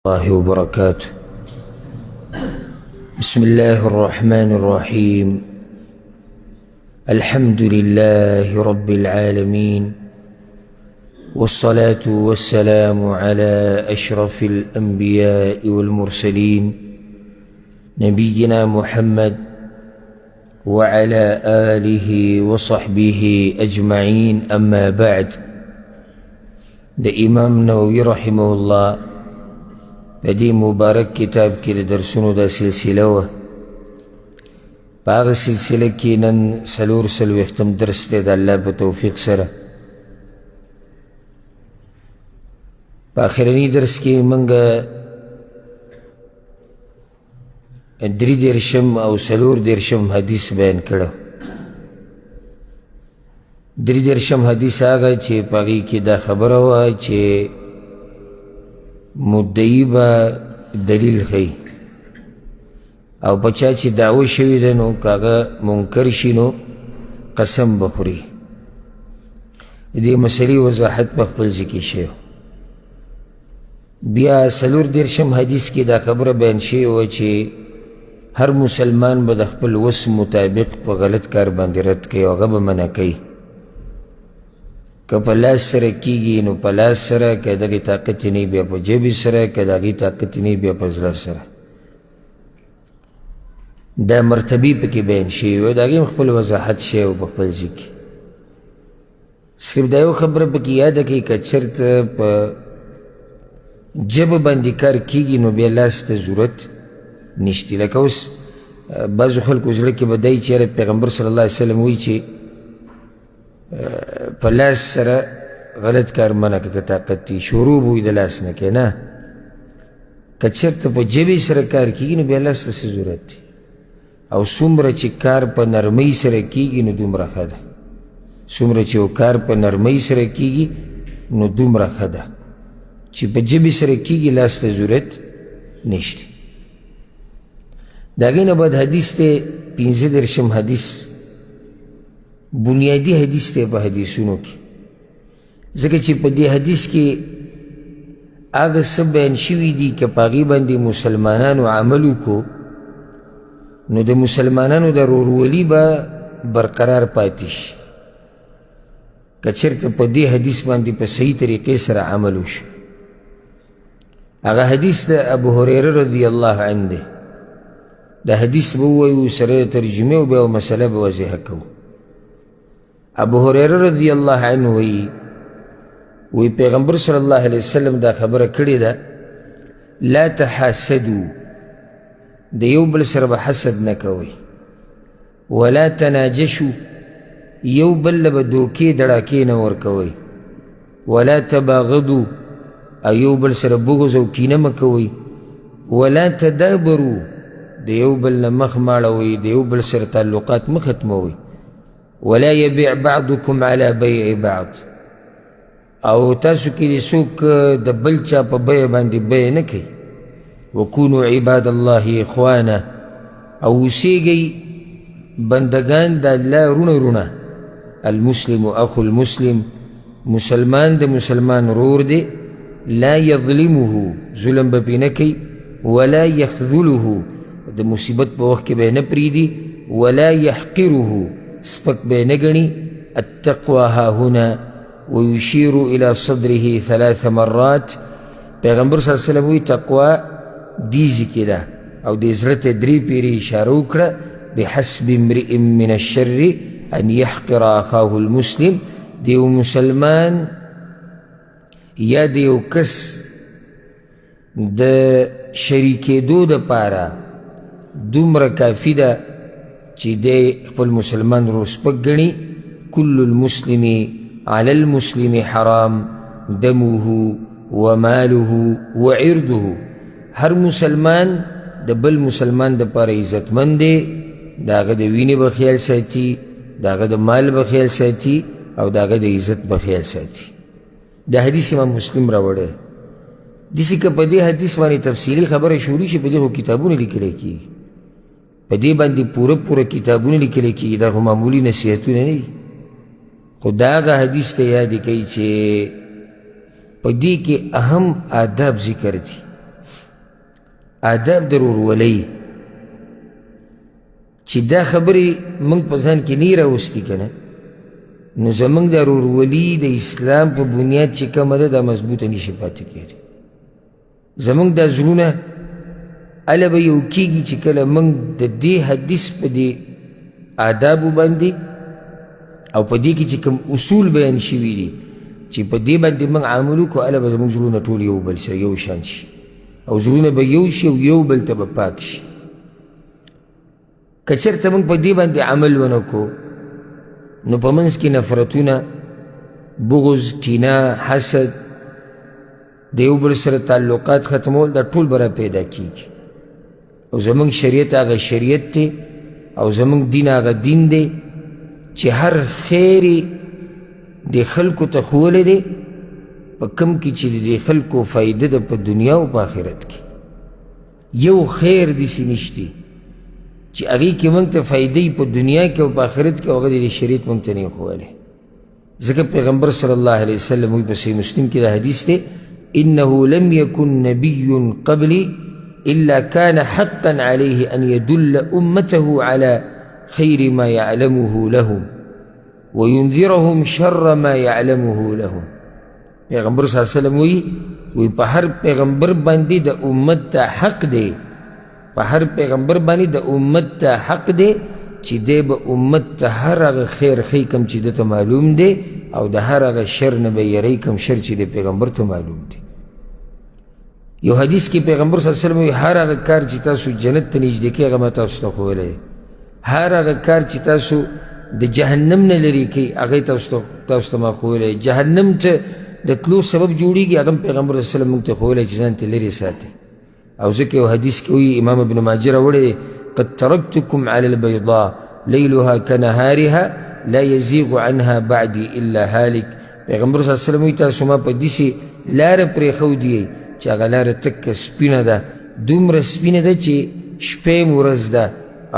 الله وبركاته. بسم الله الرحمن الرحيم. الحمد لله رب العالمين، والصلاة والسلام على أشرف الأنبياء والمرسلين نبينا محمد وعلى آله وصحبه أجمعين. أما بعد، ده إمام نووي رحمه الله بدي مبارك كتاب كده درسونو دا سلسلة باغ سلسلة كينن سلور سلويختم درس دا الله بتوفيق سره. باخرني درس كي منغا دري درشم او سلور درشم حدیث بیان کرو. دري درشم حدیث آگا چه پاگی کی دا خبر ہوا چه مدعی با دلیل خی او بچا چه دعوی شوی دنو کاغا منکر شینو قسم بخوری. دی مسئلی وضاحت بخبل ذکی شیو. بیا سلور درشم حدیث کی دا خبر بیان شیو چه ہر مسلمان با دخپل وس مطابق پا غلط کار باندی رد کئی او غب منع کئی. که پلاس سره کیگی نو پلاس سره، که داگی طاقتی نی بیا پا جیبی سره، که داگی طاقتی نی بیا پا زلا سره. دا مرتبی پا کی بین شیو داگی مخبل وضاحت شیو بخبل ذکی. صرف دایو خبر پا کی یاد کی که چرت پا جب باندی کار کیگی نو بیا لاس تا ضرورت نشتی. لکه اوس بعضو خلکو زړه کې به دی چې یاره پیغمبر صلی الله علیه وسلم وایي چې په لاس سره غلط کار منع که طاقت دی شروع به وي د لاس نه کې نه. که چېرته په جبې سره کار کېږي نو بیا لاس ته څه ضرورت دی. او څومره چې کار په نرمۍ سره کېږي نو دومره ښه ده. څومره چې یو کار په نرمۍ سره کېږي نو دومره ښه ده. چې په جبې سره کېږي لاس ته ضرورت نشته. داگین بعد حدیث تے 15 درشم حدیث بنیادی حدیث تے پا حدیثونو کی. ذکر چی پا دی حدیث کی آگا سب بیان شوی دی که پاگی باندی مسلمانانو عملو کو نو دا مسلمانانو دا رورولی با برقرار پاتیش. که چرت پا دی حدیث باندی پا صحیح طریقے سر عملوش. آگا حدیث دا ابو هريره رضی اللہ عنہ دے. دا حدیث بوویو سره ترجمه و بیاو مسئله بوضیح کو. ابو هريره رضی اللہ عنہ وی پیغمبر صلی اللہ علیہ وسلم دا خبر کردی دا لا تحاسدو دا یو بل سر بحسد نکوی ولا تناجشو یو بل بدوکی دڑاکی نور کوی ولا تباغدو ایو بل سر بغضو کینمکوی ولا تدابرو دیو بل مخ ماڑوی دیو بل سر تعلقات مختموی ولا يبيع بعضكم على بيع بعض او تاسو کی دی سوک دبل چا پا بیع باندی بیع نکی. وکونو عباد اللہ اخوانا او سیگئی بندگان دا اللہ رونا رونا. المسلم اخو المسلم مسلمان دا مسلمان رور دے. لا يظلمه ظلم بپی نکی ولا يخذله دا مصیبت پا وقت بے نپریدی ولا يحقره سپک بے نگنی. التقوى ها هنا ويشير الى صدره 3 مرات. پیغمبر صلی اللہ علیہ وسلم وی تقوى دیزی کدا او دیزرت دری پیری اشارو کرا. بحسب امرئ من الشر ان يحقر اخاه المسلم. دیو مسلمان یا دیو کس دا شریک دو دا پارا دومره کافی ده چی دے خپل مسلمان رو سپک گنی. کل المسلم علی المسلم حرام دمه وماله وعرضه. ہر مسلمان دا بل مسلمان دا پار عزت من دے. داغا دا وینی بخیال ساتی، داغا دا مال بخیال ساتی او داغا دا عزت بخیال ساتی. دا حدیث امام مسلم راوڑے. دیسی که پا دی حدیث مانی تفصیلی خبر شوری شی پا دی خو کتابون لکلے کی. پا دی باندی پورا کتابون لکلے کی. دا خو معمولی نصیحتون نہیں. خود آگا حدیث تا یادی کئی چے پا دی کے اہم آداب ذکر دی. آداب د ورورولۍ چې دا خبرې موږ په ځان کې نه راوستي که نه، نو زموږ دا ورورولي د اسلام په بنیاد چې کومه ده دا مضبوطه نشي پاتې کېږي. زموږ دا زړونه هله به یو کېږي چې کله موږ د دې حدیث په دې آدابو باندې او په دې کې چې کوم اصول بیان شوي دي چې په دې باندې موږ عمل وکړو، هله به زموږ زړونه ټول یو بل سره یو شان شي او زړونه به یو شي او یو بل ته به پاک شي. که چېرته موږ په دې باندې عمل ونه کړو، نو په منځ کې نفرتونه، بغض، کینه، حسد، د یو بل سره تعلقات ختمول، دا ټول به را پیدا کېږي. او زموږ شریعت هغه شریعت دی او زموږ دین هغه دین دی چې هر خیر یې د خلکو ته ښوولی دی، په کوم کې چې د دې خلکو فایده ده په دنیا او په آخرت کې. یو خیر داسې نشتی چې هغې کې موږ ته فایده په دنیا کې او په آخرت کې، هغه د شریعت موږ ته نه یې ښوولی. ځکه پیغمبر صلی الله علیه وسلم وایي په صحیح مسلم کې دا حدیث دی: انه لم يكن نبي قبلي الا كان حقا عليه ان يدل امته على خير ما يعلمه لهم وينذرهم شر ما يعلمه لهم. پیغمبر صلی الله علیه وسلم وی په هر پیغمبر باندې د امت ته حق دی، په هر پیغمبر باندې د امت ته حق دی چې دی به امت ته هر هغه خیر ښیي کوم چې ده ته معلوم دی، او د هر هغه شر نه به یری کوم شر چې د پیغمبر ته معلوم دی. یو حدیث کې پیغمبر صلی الله علیه وسلم وی هر هغه کار چې تاسو جنت ته نږدې کوي هغه ما تاسو ته ښوولی، هر هغه کار چې تاسو د جهنم نه لرې کوي هغه تاسو ته ما ښوولی، جهنم ته د تلو سبب جوړېږي هغه هم پیغمبر صلی الله علیه وسلم موږ ته ښوولی چې ځان ته لرې ساتئ. او ځکه یو حدیث کې وایي، امام ابن ماجه راوړی: قد ترکتکم علی البیضاء لیلها کنهارها لا یزیغ عنها بعدي الا هالک. پیغمبر صلی الله علیه وسلم وایي تاسو ما په داسې لاره پرېښودی چې هغه لاره تکه سپینه ده، دومره سپینه ده چې شپه م ورځ ده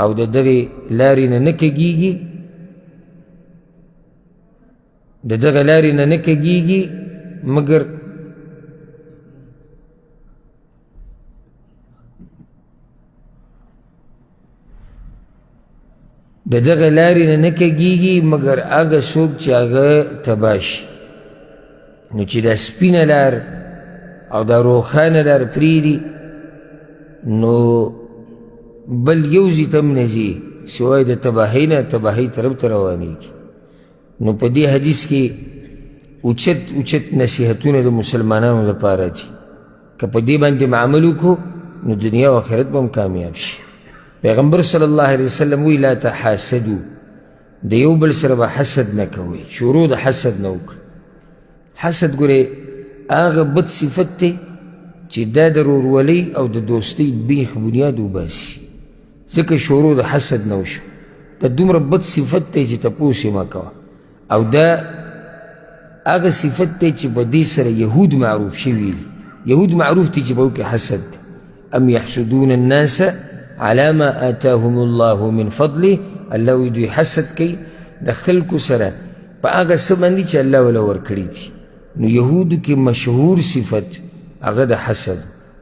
او د دغې لارې نه نه کږېږي، د دغه لارې نه نه کږېږي مګر د دغه لارې نه نه کږېږي مګر هغه څوک چې هغه تباه شي. نو چې دا سپینه لار او دا روښانه لار پرېږدي، نو بل یو ځای ته هم نه ځي سوای د تباهۍ نه تباهۍ طرف ته روانېږي. نو په دې حدیث کې اوچت اوچت نصیحتونه د مسلمانانو لپاره دي. که په دې باندې عمل وکړو نو دنیا او آخرت به هم کامیاب شي. پیغمبر صلی الله علیه وسلم وی: لا تحاسدو، د یو بل سره به حسد نه کوئ، شروع د حسد نه وکړه. حسد ګورې هغه بد صفت دی چې دا د ورورولۍ او د دوستۍ بیخ بنیاد وباسي. ځکه شروع د حسد نه وشو، دا دومره بد صفت دی چې تپوس یې مه کوه. او دا هغه صفت دی چې په دې سره یهود معروف شوي دي. یهود معروف دي چې په کې حسد دی. ام یحسدون الناس على ما آتاهم الله من فضله. الله وی دوی حسد کوي د خلکو سره په هغه څه باندې چې الله وله ورکړي دي. نو یهودو کې مشهور صفت هغه د حسد.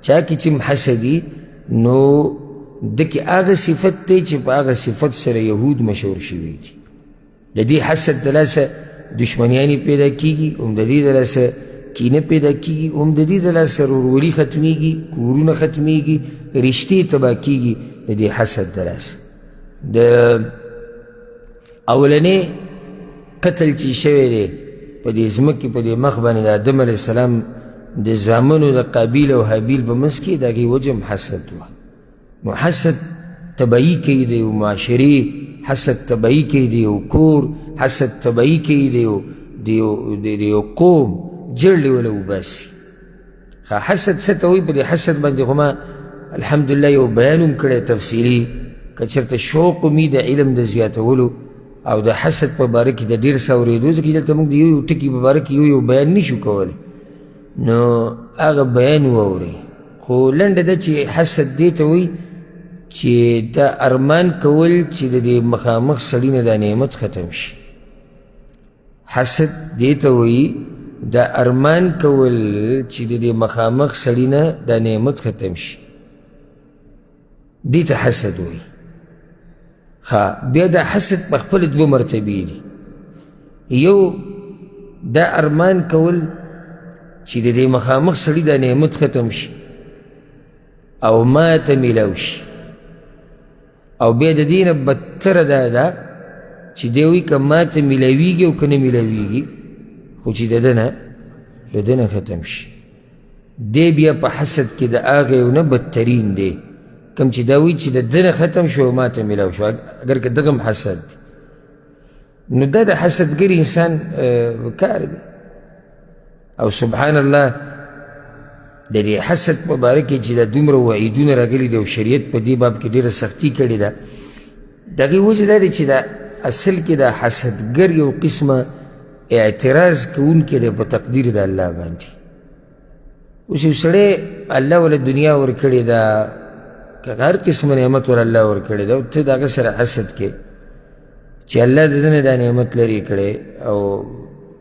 چا کې چې حسدي نو دکې هغه صفت دی چې په هغه صفت سره یهود مشهور شوي دي. د دې حسد د لاسه دشمنیانې پیدا کېږي، هم د دې د لاسه کینه پیدا کېږي، هم د دې د لاسه ورورولي ختمېږي، کورونه ختمېږي، رشتې تباه کېږي د دې حسد د لاسه. د اولنې قتل چې شوی دی په دې ځمکې په دې مخ باندې د آدم علیه السلام د زامنو د قابیل او حابیل په منځ کې د هغې وجه هم حسد وه. نو حسد تباهي کوي د یو معاشرې، حسد تباهي کوي د یو کور، حسد تباهي کوي د یو قوم، جړلې وله وباسي. حسد څه ته وایي؟ په دې حسد باندې خو ما الحمدلله یو بیان هم کړی تفصیلي. که چېرته شوق ومي د علم د زیاتولو او د حسد په باره کې د ډېر څه اورېدو، ځکه دلته موږ د یو یو ټکي په باره کې یو بیان نشو کولی، نو هغه بیان واورئ. خو لنډه ده چې حسد دې ته وایي چې دا ارمان کول چې د دې مخامخ سړي نه دا نعمت ختم شي. حسد دې ته وایي دا ارمان کول چې د دې مخامخ سړي نه دا نعمت ختم شي. دې ته حسد وایي. بیا دا حسد په خپل دوه مرتبې دي. یو دا ارمان کول چې د دې مخامخ سړي دا نعمت ختم شي او ما ته میلاو شي، او بیا د دې نه بدتره دا ده چې دی وایي که ما ته میلاویږي او که نه میلاویږي خو چې د ده نه ختم شي. دی بیا په حسد کې د هغه یو نه بدترین دی کم چې دا وایي چې د ده نه ختم شو او ما ته میلاو شو، اگر که دغه هم حسد دی. نو دا د حسدګر انسان کار دی. او سبحان الله د دې حسد په باره کې چې دا دومره وعیدونه راغلي دي او شریعت په دې باب کې ډېره سختي کړې ده، د هغې وجه دا دی چې دا اصل کې دا حسدګر یو قسمه اعتراض کوونکی دی په تقدیر د الله باندې. اوس یو سړی الله وله دنیا ورکړې ده، که هر قسمه نعمت ول الله ورکړې ده، او ته د هغه سره حسد کې چې الله د ده نه دا نعمت لرې کړی او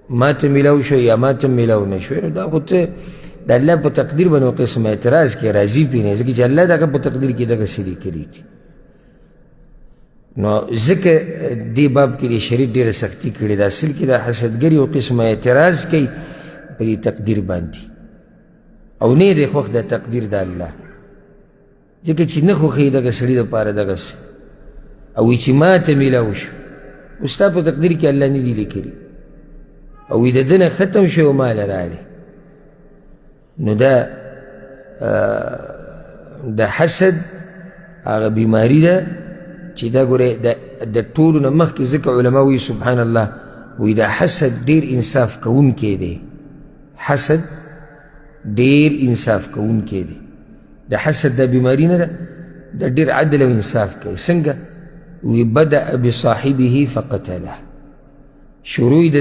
ما ته میلاو شو یا ما ته میلاو نه شو، نو دا خو ته د الله په تقدیر باندې قسم اعتراض کې راضي پې نه، ځکه چې الله د هغه په تقدیر کې دغسې دي کړي دي. نو ځکه دې باب کې د شریعت ډېره سختي کړې ده. اصل کې دا حسدګر یو قسم اعتراض کوي په دې تقدیر باندې، او نه دی خوښ د تقدیر د الله، ځکه چې نه خوښوي دغه سړي دپاره دغسې، او وایي چې ما ته میلاو شو، اوس ستا په تقدیر کې الله نه دي لیکلي، او وایي د ده نه ختم شو او ما له راغلی. نو دا حسد هغه بیماری ده چې دا ګورې د ټولو نه مخکې ځکه علما وایي سبحان الله وایي دا حسد ډېر انصاف کوونکی دی. حسد ډېر انصاف کوونکی دی. د حسد دا بیماری نه ده، دا ډېر عدل او انصاف کوي. څنګه وی بدأ بصاحبه فقتله، شروع یې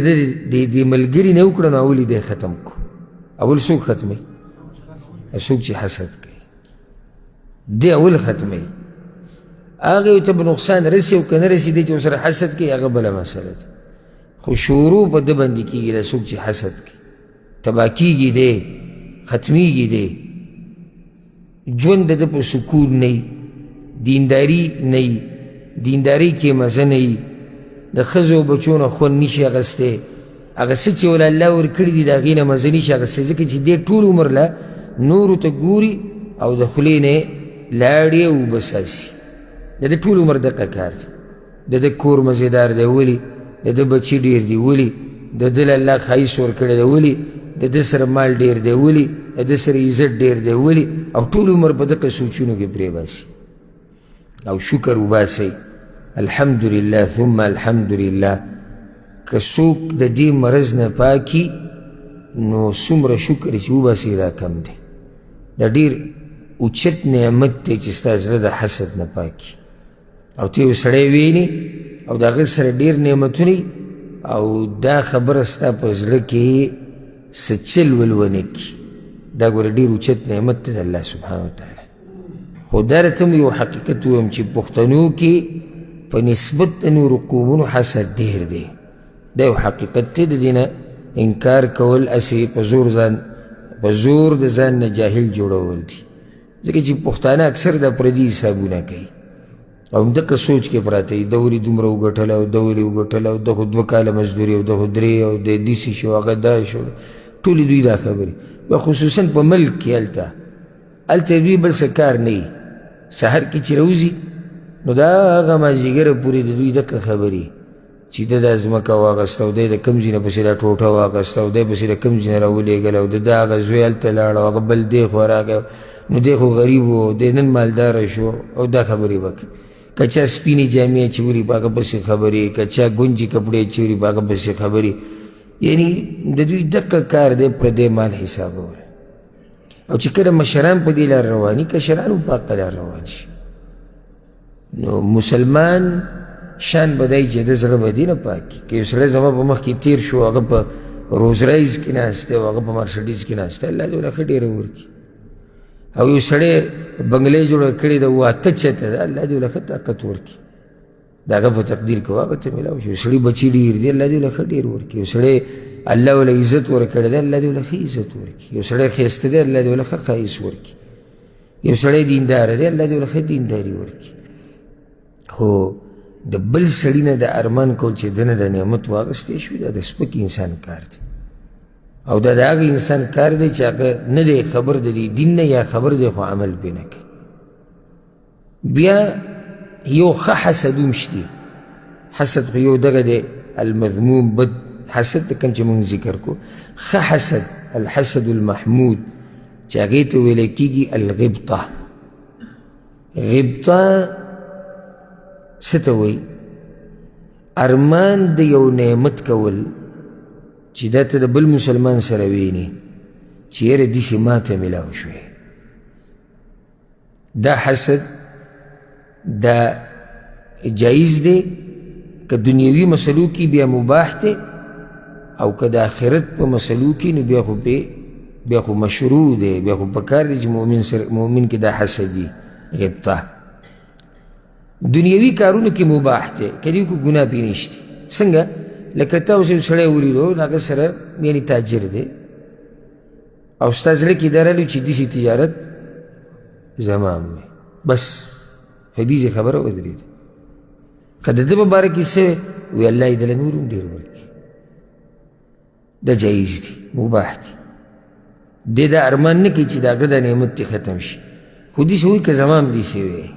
د ملګري نه وکړه نو اول یې دی ختم کو. اول څوک ختموي؟ څوک چې حسد کوي دی اول ختموي. هغه یو ته به نقصان رسي او که نه رسي دی چې ورسره حسد کوي هغه بله مسله ده، خو شروع په ده باندې کېږي دا څوک چې حسد کوي تباه کېږي دی، ختمیږي دی، ژوند د ده په سکون نه وي، دینداري نه وي، دیندارۍ کې مزه نه وي، د ښځو او بچو نه خوند نشي اخیستی، هغه څه چې وله الله ورکړي دي د هغې نه مزه نشي اخیستی، ځکه چې دی ټول عمر له نورو ته ګوري او د خولې نه لاړې او اوبه څاڅي. د ده ټول عمر دقه کار دی. د ده کور مزېدار دی ولې؟ د ده بچي ډېر دي ولې؟ د ده له الله ښایست ورکړی دی ولې؟ د ده سره مال ډېر دی ولې؟ د ده سره عزت ډېر دی ولې؟ او ټول عمر په دقه سوچونو کې پرېباسي. او شکر وباسئ، الحمدلله ثم الحمدلله. که څوک د دې مرض نه پاکي نو څومره شکر چې وباسي دا کم دی. دا ډېر اوچت نعمت دی چې ستا زړه د حسد نه پاکي، او ته یو سړی ویني او د هغه سره ډېر نعمتونه او دا خبره ستا په زړه کې څه چل ول ونه کړي، دا ګوره ډېر اوچت نعمت دی د الله سبحانه وتعالی. خو دا راته یو حقیقت ووایم چې پښتنو کې په نسبت د نورو قومونو حسد ډېر دی. دا یو حقیقت دی، د دې نه انکار کول اسې په زور د ځان نه جاهل جوړول دي، ځکه چې پښتانه اکثر د پردي حسابونه کوي او همدغه سوچ کې پراته وي، ده ولې دومره وګټله او ده ولې وګټله او ده خو 2 کاله مزدوري او ده خو 3 او د داسې شو هغه دا شو، ټولې دوی دا خبرې. و خصوصا په ملک کې هلته دوی بل څه کار نه وي، سحر کې چې راوځي نو دا هغه مازدیګره پورې د دوی دغه خبرې چې ده دا ځمکه واخیسته او دی د کوم ځای نه پسې دا ټوټه واخیسته او دی پسې د کوم ځای نه راولېږله او د ده هغه زوی هلته لاړ او هغه بل دی خوا راغی نو دی خو غریب و دی نن مالداره شو او دا خبرې به کوي. که چا سپینې جامې اچولي په هغه پسې خبرې، که چا ګونجې کپړې اچولي په هغه پسې خبرې، یعنې د دوی دغه کار دی پردی مال حسابول. او چې کله مشران په دې لار رواني کشران هم په هغه لار روان شي نو مسلمان شان به دی چې د زړه به دې نه پاکي. که یو سړی زما په مخ کې تېر شو هغه په روز رایز کې ناست دی او هغه په مرسډیز کې ناست دی، الله دې ورله ښه ډېره ورکړي. او یو سړی بنګلې جوړه کړې ده 8 چته ده، الله دې ورله ښه طاقت ورکړي، د هغه په تقدیر کې هغه ته میلاو شي. یو سړي بچي ډېر دي، الله دې ورله ښه ډېر ورکړي. یو سړی الله ورله عزت ورکړی دی، الله دې ورله ښه عزت ورکړي. یو سړی ښایسته دی، الله دې ورله ښه ښایست ورکړي. یو سړی دیندار دی، الله دې ورله ښه دینداري ورکړي، خو د بل سړي نه د ارمان کول چې ده نه د نعمت واخیستی شوي، دا د سپک انسان کار دی، او دا د هغه انسان کار دی چې هغه نه دی خبر د دې دین نه، یا خبر دی خو عمل پرې نه کوي. بیا یو ښه حسد هم شته. حسد خو یو دغه دی المذموم بد حسد ته کوم چې مونږ ذکر کو. ښه حسد الحسد المحمود چې هغې ته ویلی کېږي الغبطه. غبطه څه ته وایي؟ ارمان د یو نعمت کول چې دا ته د بل مسلمان سره ویني چې یاره داسې ما ته میلاو شوی. دا حسد دا جایز دی، که دنیوي مسلو کې بیا مباح دی، او که د آخرت په مسلو کې نو بیا خو مشروع دی، بیا خو پکار دی چې مؤمن کې دا حسد وي غبطه. دنیوي کارونو کې مباح دی، که دې کو ګناه پې نشته. څنګه؟ لکه تا اوس یو سړی ولیدو د هغه سره یعنې تاجر دی، او ستا زړه کې دا راغلي چې داسې تجارت زما هم وي، بس حدیث خبره ودرېده. که د ده په باره کې څه وي الله یې دله نور هم ډېر ورکړي. دا جایز دی، مباح دی. دی دا ارمان نه کوي چې د هغه دا نعمت دې ختم شي، خو داسې وایي که زما هم داسې وی.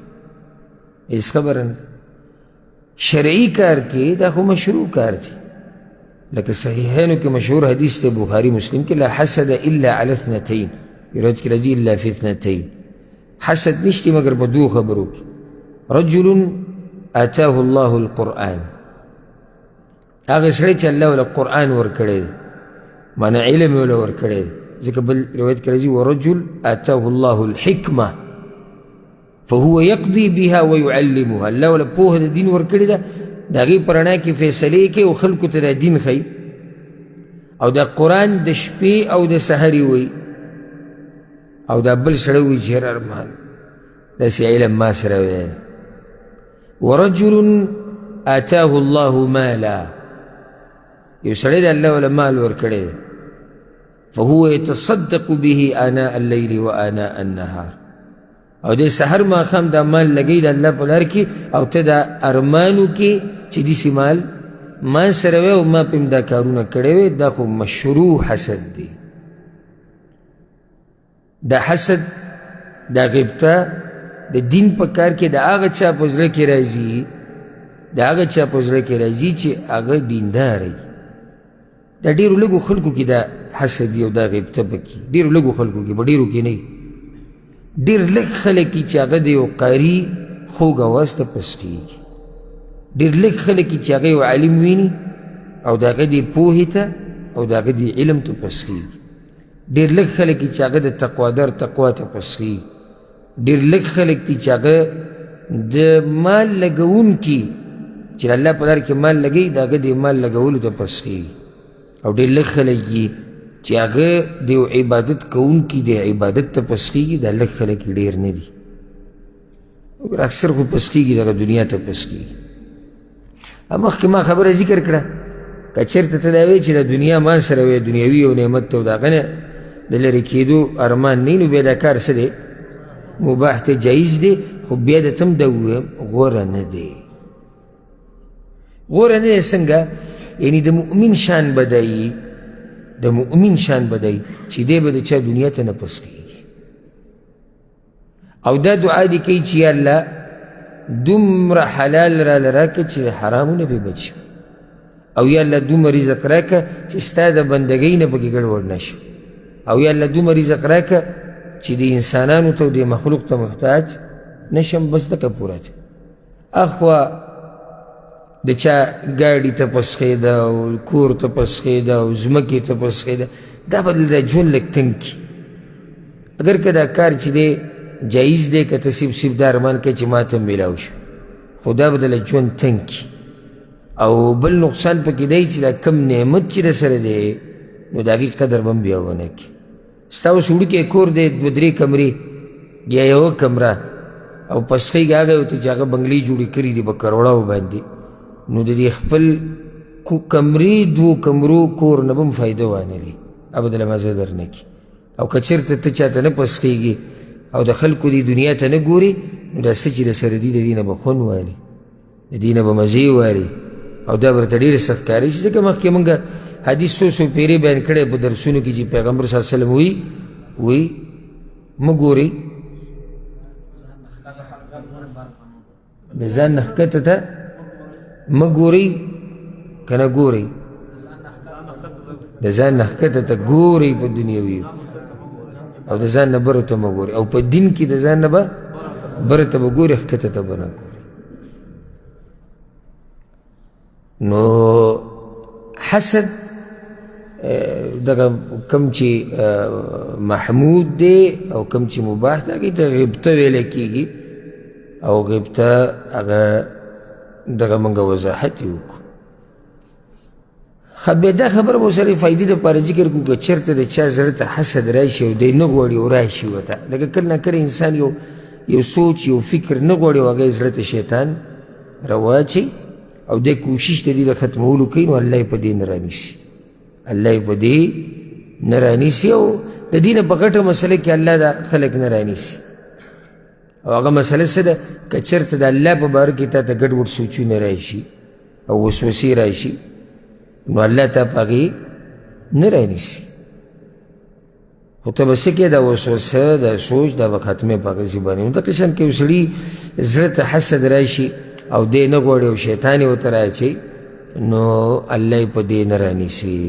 هېڅ خبره نه. شرعي کار کې دا خو مشروع کار دی، لکه صحیحینو کې مشهور حدیث دی بخاري مسلم کې، لا حسد الا علی اثنتین، روایت کې راځي الا فی اثنتین. حسد نشتی مگر په دوو خبرو کې. رجل آتاه الله القرآن، هغه سړی چې الله وله قرآن ورکړی دی، معنی علم یې وله ورکړی دی. ځکه بل روایت کې راځي ورجل آتاه الله الحکمه فهو يقضي بها ويعلمها، الله وله پوهه د دین ورکړې ده، د هغې په رڼا کې فیصلې کوي او خلکو ته دا دین ښیي، او دا قرآن د شپې او د سحرې وایي. او دا بل سړی وایي چې ارمان داسې علم ما سره ویلی. ورجل آتاه الله مالا، یو سړی د الله وله مال ورکړی دی، فهو يتصدق به آناء الليل وآناء النهار، او دې سحر ماښام دا مال لګوي د الله په لار کې، او ته دا ارمانو کې چې داسې مال ما سره وی او ما پې هم دا کارونه کړی وی. دا خو مشروع حسد دی. دا حسد دا غبطه د دین په کار کې د هغه چا په زړه کې راځي، د هغه چا په زړه کې راځي چې هغه دیندار وي. دا ډېرو لږو خلکو کې دا حسد او دا غبطه پکې، ډېرو لږو خلکو کې، په ډېرو کې نه وي. ډېر لږ خلک چې هغه د یو قاري خوږ اواز ته پس کېږي، ډېر لږ خلک چې هغه یو عالم ویني او د هغه دې پوهې ته او د هغه دې علم ته پس کېږي، ډېر لږ خلک چې هغه د تقوادار تقوا ته پس کېږي، ډېر لږ خلک دي چې هغه د مال لګوونکي چې الله په لار کې مال لګوي د هغه د مال لګولو ته پس کېږي، او ډېر لږ خلک دي چې هغه د یو عبادت کوونکي د عبادت ته پس کېږي. دا لږ خلک یې ډېر نه دي، مګر اکثر خو پس کېږي دغه دنیا ته پس کېږي. مخکې ما خبره ذکر کړه، که چېرته ته دا وایې چې د دنیا ما سره وی دنیوي یو نعمت ته او د هغه نه د لرې کېدو ارمان نه وي، نو بیا دا کار څه دی؟ مباح دی، جایز دی، خو بیا درته هم دا ووایم غوره نه دی. غوره نه دی څنګه؟ یعنې د مؤمن شان به دی، د مؤمن شان به دی چې دی به د چا دنیا ته نه پس کېږي، او دا دعا دې کوي چې یا الله دومره حلال راله راکړه چې د حرامو نه پې بچ شم، او یا الله دومره رزق راکړه چې ستا د بندګۍ نه پکې ګډوډ نه شم، او یا الله دومره رزق راکړه چې د انسانانو ته او د مخلوق ته محتاج نه شم. بس دکه پوره دی. اخوا د چا ګاډي ته پسخېده او کور ته پسخېده او ځمکې ته پسخېده، دا به د ژوند لږ تنګ کړي. اگر که دا کار چې دی جایز دی، که ته سیب دا ارمان کوې چې ما ته میلاو شو، خو دا به د ژوند تنګ کړي. او بل نقصان پکې دی چې دا کم نعمت چې در سره دی نو د هغې قدر به هم بیا ونه کړي. ستا اوس وړوکی کور دی، 2-3 کمرې یا یوه کمره، او پسخېږي هغه یو ته چې هغه بنګلې جوړې کړي دي په کروړاو باندې، نو د دې خپل کمرې 2 کمرو کور نه به هم فایده وانه لي، هغه به دله مزه در نه کړي. او که چېرته ته چاته نه پسخېږي او د خلکو دی دنیا ته نه ګوري نو دا څه چې د سره دي د دې نه به خوند والي د دې نه به مزې والي او دا به درته ډېر سخت کاري چې ځکه مخکې مونږ حدیث څو پیرې بیان کړی په درسونو کې چې پیغمبر صلی الله علیه وسلم وی مه ګورئ د ځان نه ښکته ته مه ګورئ که نه ګورئ د ځان نه ښکته ته ګورئ په دنیاوي او د ځان نه برو ته مه ګورئ او په دین کې د ځان نه به برو ته به ګورئ ښکته ته به نه ګورئ نو حسد دغه کم چې محمود دی او کم چې مباح دی هغې ته غبطه ویلی کېږي او غبطه هغه دغه موږ وضاحت یې وکړو بیا دا خبره به ورسره فایدې دپاره ذکر کړو که چېرته د چا زړه ته حسد راشي او دی نه غواړي او راشي ورته لکه کله نه کله انسان یو سوچ یو فکر نه غواړي او هغه یې زړه ته شیطان راواچوي او دی کوشش د دې د ختمولو کوي نو الله یې په دې نه رانیسي الله یې په دې نه رانیسي او د دې نه په غټه مسله کې الله دا خلک نه رانیسي او هغه مسله څه ده که چېرته د الله په باره کې تا ته ګډ وډ سوچونه راشي او وسوسې راشي نو الله تا په هغې نه رانیسي خو ته به څه کې دا وسوسه دا سوچ دا به ختمې په هغه ځای باندې نو دغه شان که یو سړي زړه ته حسد راشي او دی نه غواړي او شیطان یې ورته رااچوي نو الله یې په دې نه رانیسي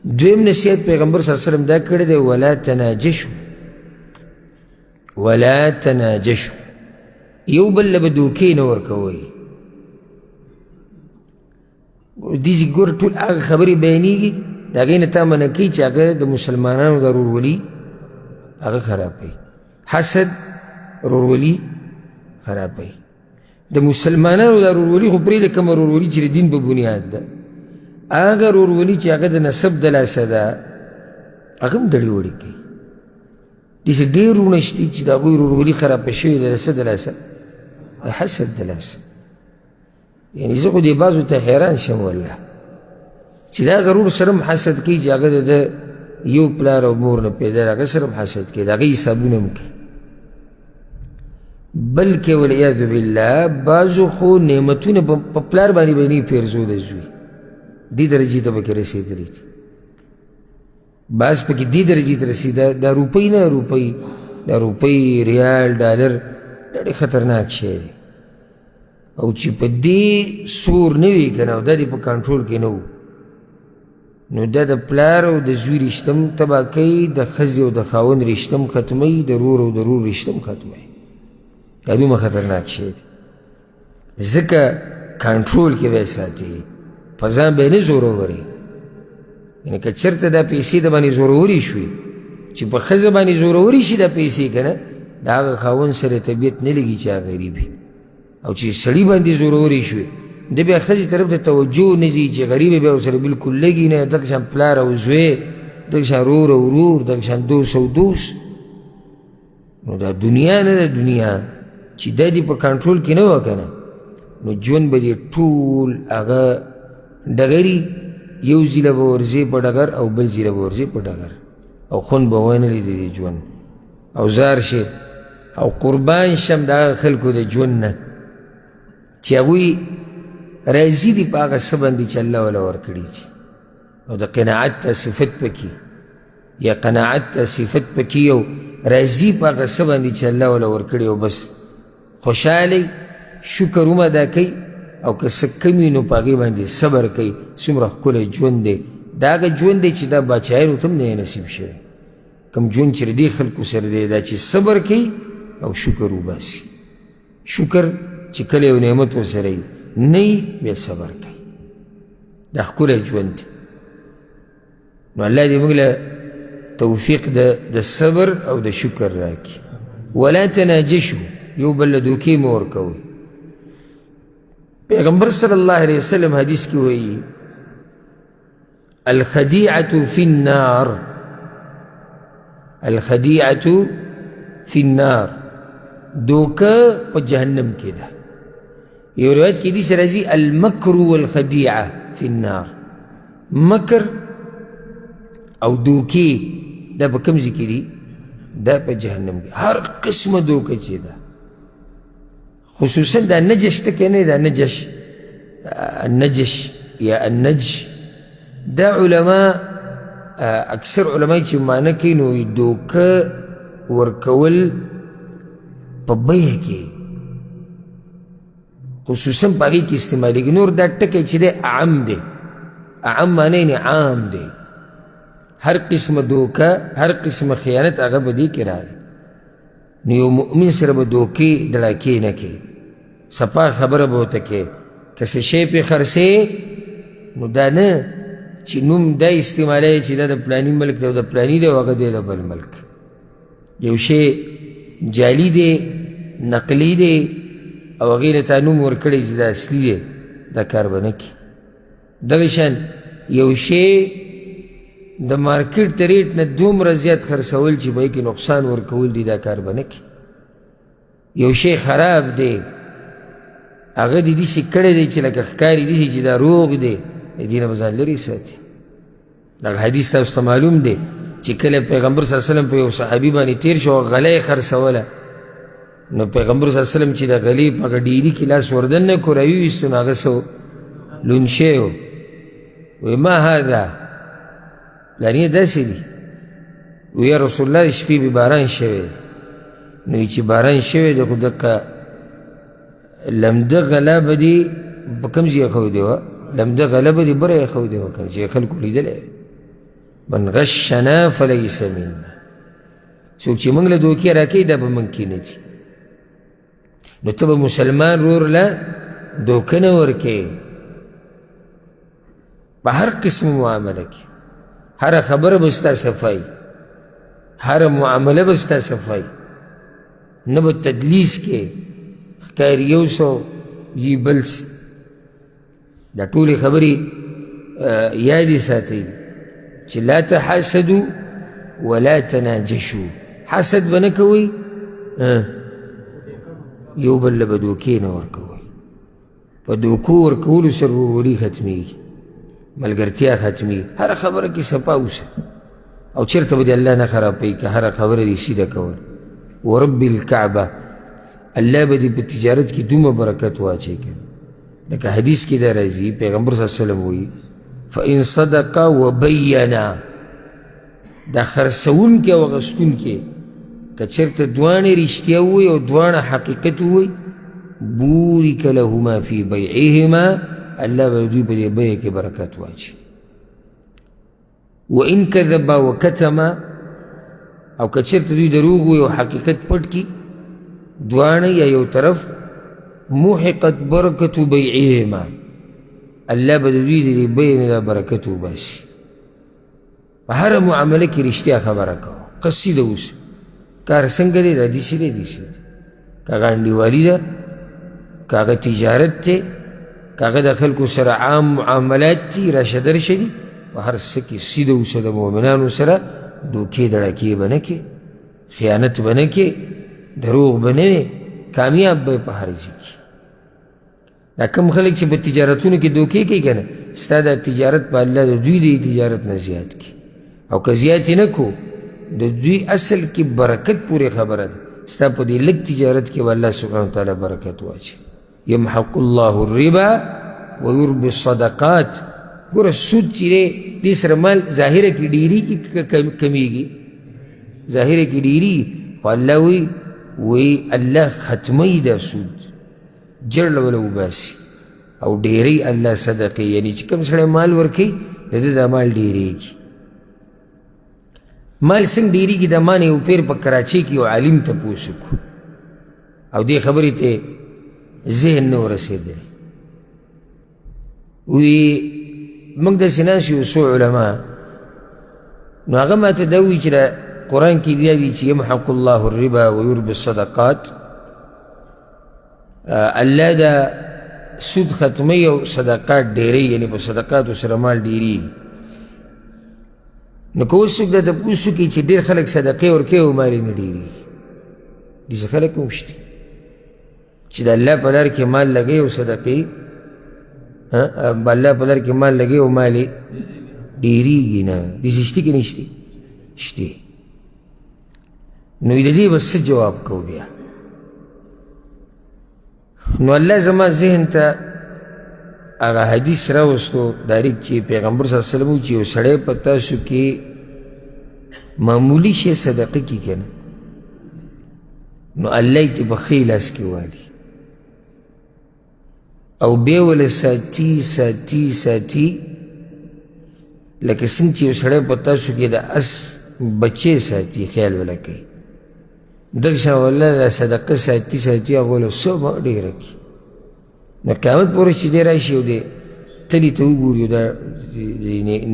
دویم نصیحت پیغمبر صلی الله علیه وسلم دا کړی دی ولا تناجشو ولا تناجشو یو بل له به دوکې نه ورکوئ دیزې ګوره ټول هغه خبرې بیانېږي د هغې نه تا منع کوي چې هغه د مسلمانانو د ورورولي هغه خرابوي حسد ورورولي خرابوي د مسلمانانو د ورورولي خو پرېږده کومه ورورولي چې د دین په بنیاد ده هغه ورورولي چې هغه د نسب د لاسه ده هغه هم دړې وړې کوي داسې ډېر وروڼه شته چې د هغوی ورورولي خرابه شوې ده د څه د لاسه د حسد د لاسه یعنې زه خو دې بعضو ته حیران شم والله چې د هغه ورور سره هم حسد کوي چې هغه د یو پلار او مور نه پیدا هغه سره هم حسد کوي د هغې حسابونه هم کوي بلکې والعیاذ بالله بعضو خو نعمتونه په پلار باندې به نه پیرزو د زوی دې درجې ته پکې رسېدلی دي بعض پکې دې درجې ته رسېده دا روپۍ نه روپۍ دا روپۍ ریال ډالر دا ډېر خطرناک شی دی او چې په دې سور نه وي که نه او دا دې په کنټرول کې نه و نو دا د پلار او د زوی رشته هم تباه کوي د ښځې او د خاوند رشته هم ختموي د رور او د رور رشته هم ختموي دا دومره خطرناک شی دی ځکه کنټرول کې به یې ساتي په ځان به یې نه زوروري یعنې که چېرته دا پیسې د باندې زوروري شوي چې په ښځه باندې زوروري شي دا پیسې که نه د هغه خاوند سره طبیعت نه لګي چې هغه غریب وي او چې سړي باندې زوروري شوي د بیا ښځې طرف ته توجه نه ځي چې غریب بیا ورسره بلکل لګي نه دغه شان پلار او زوی دغه شان رور او ورور دغه شان دوست او دوست نو دا دنیا نه ده دنیا چې دا دې په کنټرول کې نه وه که نه نو ژوند به دې ټول هغه ډګري یو ځله به ورځې په ډګر او بل ځله به ورځې په ډګر او خوند به ونه لري د دې ژوند او زار شي او قربان شم د هغه خلکو د ژوند نه چې هغوی راضي دي په هغه څه باندې چې الله والا ورکړي دي او د قناعت ته صفت پکې یا قناعت ته صفت پکې او راضي په هغه څه باندې چې الله والا ورکړي او بس خوشحالی شکر هم ادا کوي او که څه کمي نو په هغې باندې صبر کوي څومره ښکلی ژوند دی دا هغه ژوند دی چې دا باچایانو ته هم نه نصیب شوی کوم ژوند چې د دې خلکو سره دی دا چې صبر کوي او شکر وباسي شکر چې کله یو نعمت ورسره وي نه یي بیا صبر کوي دا ښکلی ژوند دی نو الله دې موږ له توفیق د صبر او د شکر راکړي ولا تناجشو یو بل له دوکې مه ورکوئ پیغمبر صلی الله علیه وسلم حدیث کی ہوئی الخدیعة فی النار الخدیعة فی النار دوکه په جهنم کې ده یو روایت کې دي سره راځي المکر والخدیعة فی النار مکر او دوکې دا په کوم ځای کې دي دا په جهنم کې هر قسمه دوکه چې ده خصوصا دا نجش ټکی نه دا نجش یا النجش دا علما اکثر علما چې معنی کوي نو دوکه ورکول په بیه کې خصوصا په هغې کې استعمالیږي نور دا ټکی چې دی اعم دی اعم معنی یې عام دی هر قسم دوکه هر قسم خیانت هغه به دې کې راغی نو یو مؤمن سره به دوکې دړاکې نه کې صفا خبره به ورته کې که څه شی پې خرڅې نو دا نه چې نوم دا استعمالی چې دا د پلاني ملک دی او د پلاني دی او هغه دی د بل ملک یو شی جعلي دی نقلي دی او هغې نه تا نوم ورکړی چې دا اصلي دی دا کار به نه کړي دغه شان یو شی د مارکیټ د ریټ نه دومره زیات خرڅول چې به یې کې نقصان ورکول دي دا کار به نه کړي یو شی خراب دی هغه دې داسې کړی دی چې لکه ښکاري داسې چې دا روغ دی د دې نه به ځان لرې ساتي دغه حدیث تاسو ته معلوم دی چې کله پیغمبر صلی الله علیه وسلم په یو صحابي باندې تېر شو غله یې خرڅوله نو پیغمبر صلی الله علیه وسلم چې د غلې په هغه ډیري کې لاس وردننه کړو راویویستو نو هغه څه لون شی و وی ما هذا پلاني داسې دي وی یا رسول الله د شپې به باران شوی دی نو چې باران شوی دی خو دقه لمده غله به دې په کوم ځای ایښوی دی وه لمده غله به دې بره ایښوی دی وه که نه چې خلکو لیدلی من غشنا فلیس منا څوک چې موږ له دوکې راکوي دا به موږ کې نه دي نو ته به مسلمان رور له دوکه نه ورکوې په هر قسم معامله کې هر خبره به ستا صفایي هر معامله به ستا صفایي نه به تدلیس کې ښکاري یو څه یي بل څه دا ټولې خبرې یادې ساتئ چې لا تحاسدوا ولا تناجشوا حسد به نه کوئ یو بل له به دوکې نه ورکوئ په دوکو ورکولو سره ورورولي ختمېږي ملګرتیا ختمېږي هره خبره کې صفا اوسه او چېرته به دې الله نه خرابوي که هره خبره دې سیده کول ورب الکعبه الله به دې په تجارت کې دومره برکت واچوي که لکه حدیث کې دا راځي پیغمبر صلی الله علیه وسلم وایي فإن صدقا وبینا دا خرڅونکي او اخیستونکي که چېرته دواړې رښتیا ووایي او دواړه حقیقت ووایي بورک لهما فی بیعهما الله به دوی په دې بیه کې برکت واچي وإن کذبا وکتما او که چېرته دوی دروغ ووایي او حقیقت پټ کړي دواړه یا یو طرف محقت برکت بیعهما الله به د دوی د دې بیې نه دا برکت وباسي په هره معامله کې رښتیا خبره کوه قصیده اوسه کار څنګه دی دا داسې دی داسې دی که هغه انډیوالي ده که هغه تجارت دی که هغه د خلکو سره عام معاملات دي راشه درشه دي په هر څه کې سیده اوسه د مؤمنانو سره دوکې دړکې به نه کې خیانت به نه کې دروغ به نه وي کامیاب به په هر ځای کې دا کم خلک چې په تجارتونو کې دوکې کوي که نه ستا دا تجارت په الله د دوی د تجارت نه زیات کړي او که زیات یې نه کو د دوی اصل کې برکت پورې خبره ده ستا په دې لږ تجارت کې به الله سبحانه وتعالی برکت واچوي یمحق الله الربا ویربي الصدقات ګوره سود چې دی دې سره مال ظاهره کې ډېرېږي کمیږي ظاهره کې ډېرېږي خو الله وی الله ختموي دا سود جړ وله وباسي او ډېرې الله صدقې یعنی چې کوم سړی مال ورکوي د ده دا مال ډېرېږي مال څنګه ډېرېږي دا ما نه یو پیر په کراچۍ کې یو عالم تپوس وکړو او دې خبرې ته ذهن نه ورسېدلی وی موږ داسې ناست یو څو علما نو هغه ماته دا وایي چې قرآن کې دا دي چې یمحق الله الربا ویربي الصدقات الله دا سود ختمی او صدقات ډېرې یعنی په صدقاتو سره مال ډېرېږي نو که اوس څوک دا تپوس وکړي چې ډېر خلک صدقې ورکوي او مال یې نه ډېرېږي داسې خلک هم شته چې د الله په لار کې مال لګوي او صدقې الله په لار کې مال لګوي او مال یې ډېرېږي نه داسې شته که نه شته شته نو د دې به څه جواب کوو بیا؟ نو الله زما ذهن ته هغه حدیث راوستو ډایرکټ چې پیغمبر صلی الله علیه وسلم چې یو سړی په تاسو کې معمولی شی صدقه کي که نه، نو الله یې په ښي لاس کې والي او بیا وله ساتي ساتي ساتي، لکه څنګه چې یو سړی په تاسو کې د اس بچې ساتي، خیال وله کوي، دغه شان والله دا صدقه ساتي ساتي هغه له څومره ډېره کړي. نو قیامت پورې چې دی راشي او دی تلي ته وګوري او دا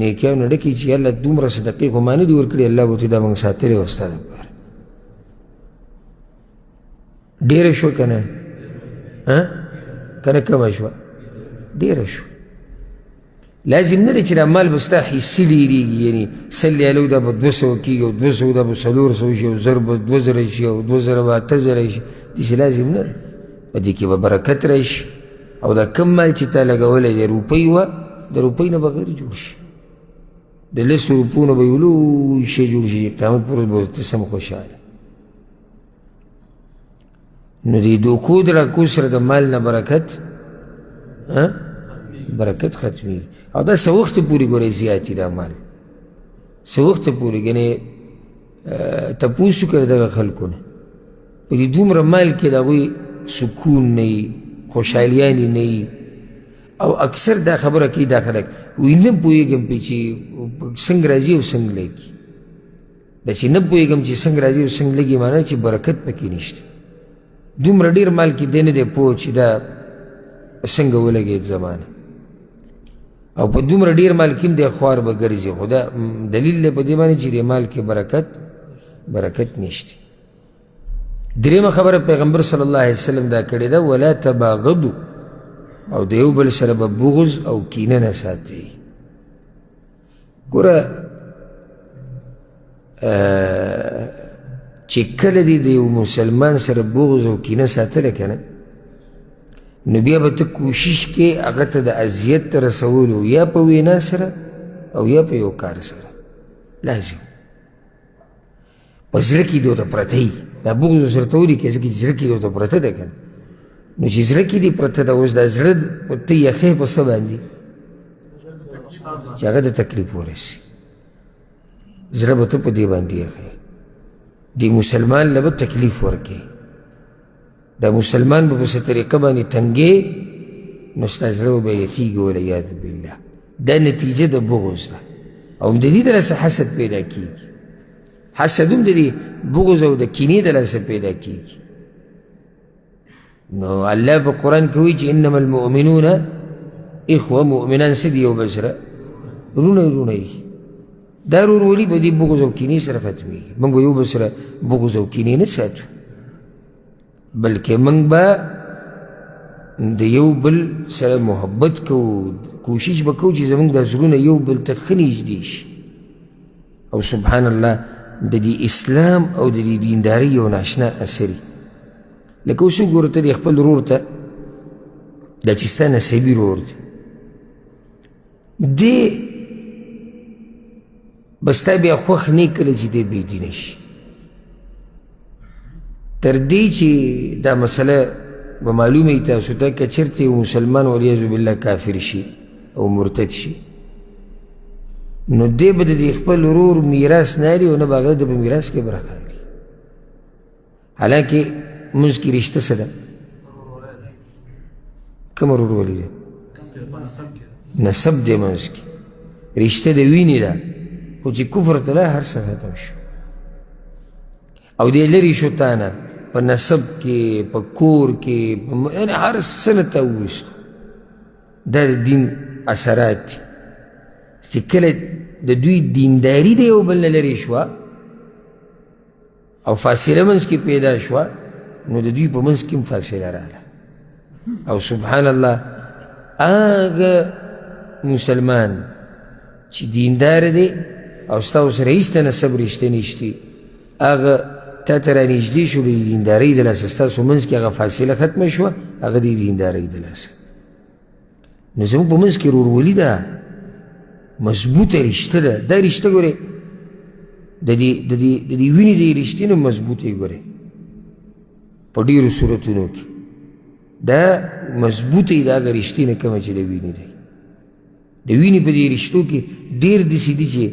نیکیانو نه ډکې چې الله دومره صدقې خو ما نه دي ورکړي، الله به ورته دا موږ ساتلې وه ستا دپاره. ډېره شوه که نه؟ که نه کمه شوه؟ ډېره شوه. لازم نه دی چې دا مال به ستا حصې ډېرېږي، یعنې سل علیو دا به 200 کېږي او 200 دا به 400 شي او 1000 به 2000 شي او 2000 به 8000 شي، داسې لازم نه دی. په دې کې به برکت راشي او دا کم مال چې تا لګولی دی روپۍ وه، د روپۍ نه به غیر جوړ شي، د 10 روپو نه به یو لوی شی جوړ شي، قیامت پر ورځ به ورته سم خوشحاله. نو دې دوکو د راکو سره د مال نه برکت ختمیږي. او دا څه وخته پورې ګورئ زیات دا مال، څه وخته پورې ګنې تپوس وکړه دغه خلکو نه، په دې دومره مال کې د هغوی سکون نه وي، خوشحالیانې نه وي. او اکثر دا خبره کوي دا خلک وایي نه پوهېږم پې چې څنګه راځي او څنګه لګي. دا چې نه پوهېږم چې څنګه راځي او څنګه لګي معنا چې برکت پکې نشته. دومره ډېر مال کې دی نه دی پوه چې دا څنګه ولګېد زمانه، او په دومره ډېر مال کې هم دی خوار به ګرځي، خو دا دلیل دی په دې باندې چې دې مال کې برکت نشته. درېیمه خبره پیغمبر صلی الله علیه وسلم دا کړې ده، ولا تباغضو، او د یو بل سره به بغض او کینه نه ساتئ. ګوره چې کله دې د یو مسلمان سره بغض او کینه ساتله که نه، نو بیا به ته کوشش کې هغه ته د اذیت ته رسولو، یا په وینا سره او یا په یو کار سره، لازم په زړه کې دې ورته پرته وي. دا بغض ورسره ولیکې ځکه چې زړه کې دې ورته پرته ده که نه، نو چې زړه کې دې پرته ده، اوس دا زړه ته یخې په څه باندې چې هغه د تکلیف ورسي، زړه به ته په دې باندې یخې، دې مسلمان له به تکلیف ورکې، دا مسلمان به په څه طریقه باندې تنګې، نو ستا زړه به یخېږي والعیاذ بالله. دا نتیجه د بغض ده، او هم د دې دلاسه حسد پیدا کېږي، حسد هم د دې بغض او د کینې دلاسه پیدا کېږي. نو الله په قرآن کې وایي چې انما المؤمنون اخوه، مؤمنان څه دي؟ یو بل سره رونه دي. دا رورولي په دې بغض او کینې سره ختمېږي. موږ به یو بل سره بغض او کینې نه ساتو، بلکې موږ به د یو بل سره محبت کوو، کوشش به کوو چې زموږ دا زړونه یو بل ته ښه نږدې شي. او سبحان الله د دې اسلام او د دې دیندارۍ یو ناشنا اثر، لکه اوس وګوره ته د خپل ورور ته، دا چې ستا نسبي ورور دی، دی به ستا بیا خوښ نه کله چې دی بېدینه شي، تر دې چې دا مسله به معلومه وي تاسو ته، که چېرته یو مسلمان والعیاذ بالله کافر شي او مرتد شي، نو دی به د دې خپل ورور میراث نه اخلي او نه به هغه د په میراث کې برخه اخلي. حالانکې منځ کې رشته څه ده؟ کوم ورورولي ده؟ نسب دی منځ کې، رشته د وینې ده، خو چې کفر ته لا هر څه ختم شو، او دی لرې شو تا نه، په نسب کې، په کور کې، یعنې هر څه نه ته وویستو. دا د دین اثرات دي چې کله د دوی دینداري د یو بل نه لرې شوه او فاصله منځ کې پیدا شوه، نو د دوی په منځ کې هم فاصله راغله. او سبحان الله هغه مسلمان چې دیندار دی او ستا ورسره هېڅ نسب رشته نشتي، هغه تا ته رانږدې شو د دیندارۍ د لاسه، ستاسو منځ کې هغه فاصله ختمه شوه، هغه د دیندارۍ د لاسه. نو زموږ په منځ کې ورورولي ده، مضبوطه رشته ده. دا رشته ګورې د دې وینې د رشتې نه مضبوطې ګورې په ډېرو صورتونو کې دا مضبوطې د هغه رشتې نه کمه چې د وینې دی د وینې په دې رشتو کې ډېر داسې دي چې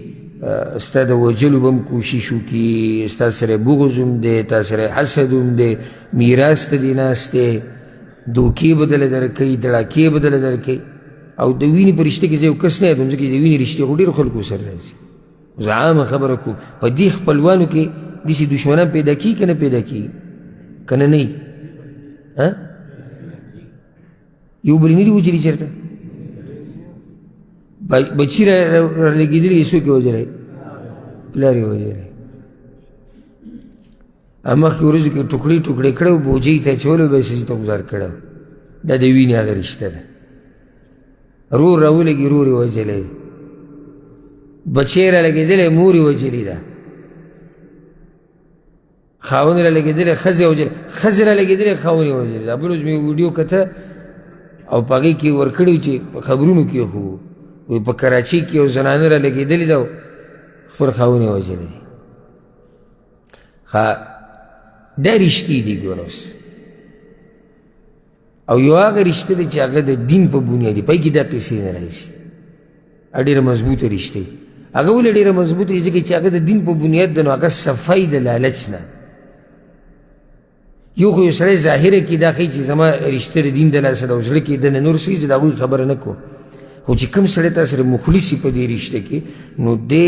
ستا د وجلو به هم کوشش وکړي ستا سره بغض هم دی تا سره حسد هم دی میراث ته دې ناست دی دوکې به دله درکوي دړاکې به دله درکوي او د وینې په رشته کې زه یو کس نه یادوم ځکه د وینې رشتې خو ډېرو خلکو سره راځي زه عامه خبره کوم په دې خپلوانو کې داسې دشمنان پیدا کېږي که نه پیدا کېږي که نه نه یو بل نه دي وجلي چېرته بچی را لګېدلي یې څوک یې وجلی پلار یې وجلی مخکې ورځو کې ټوکړې ټوکړې کړی و بوجۍ ته اچولی و به یې سجدې ته ګزار کړی و دا د وینې هغه رشته ده رور را ولګي رور یې وجلی بچی را لګېدلی مور یې وجلې ده خاوند را لګېدلی ښځې وجلې ښځې را لګېدلی خاوند یې وجلې ده بل ورځ مې ویډیو کته او په هغې کې ورکړي و چې په خبرونو کې خو وی په کراچۍ کې یو زنانه را لګېدلې ده خپل خاوند یې وژلی دی دا رشتې دي ګوره اوس او یو هغه رشته دی چې هغه د دین په بنیاد دی پای کې دا قصې نه راځي ډېره مضبوطه رشته هغه ولې ډېره مضبوطه دی ځکه چې هغه د دین په بنیاد ده نو هغه صفای د لالچ نه یو خو یو سړی ظاهره کې دا ښایي چې زما رشته د دین د لاسه ده او زړه کې دننه نور څه زه د هغوی خبره نه کوم خو چې کوم سړی تا سره مخلص وي په دې رشته کې نو دی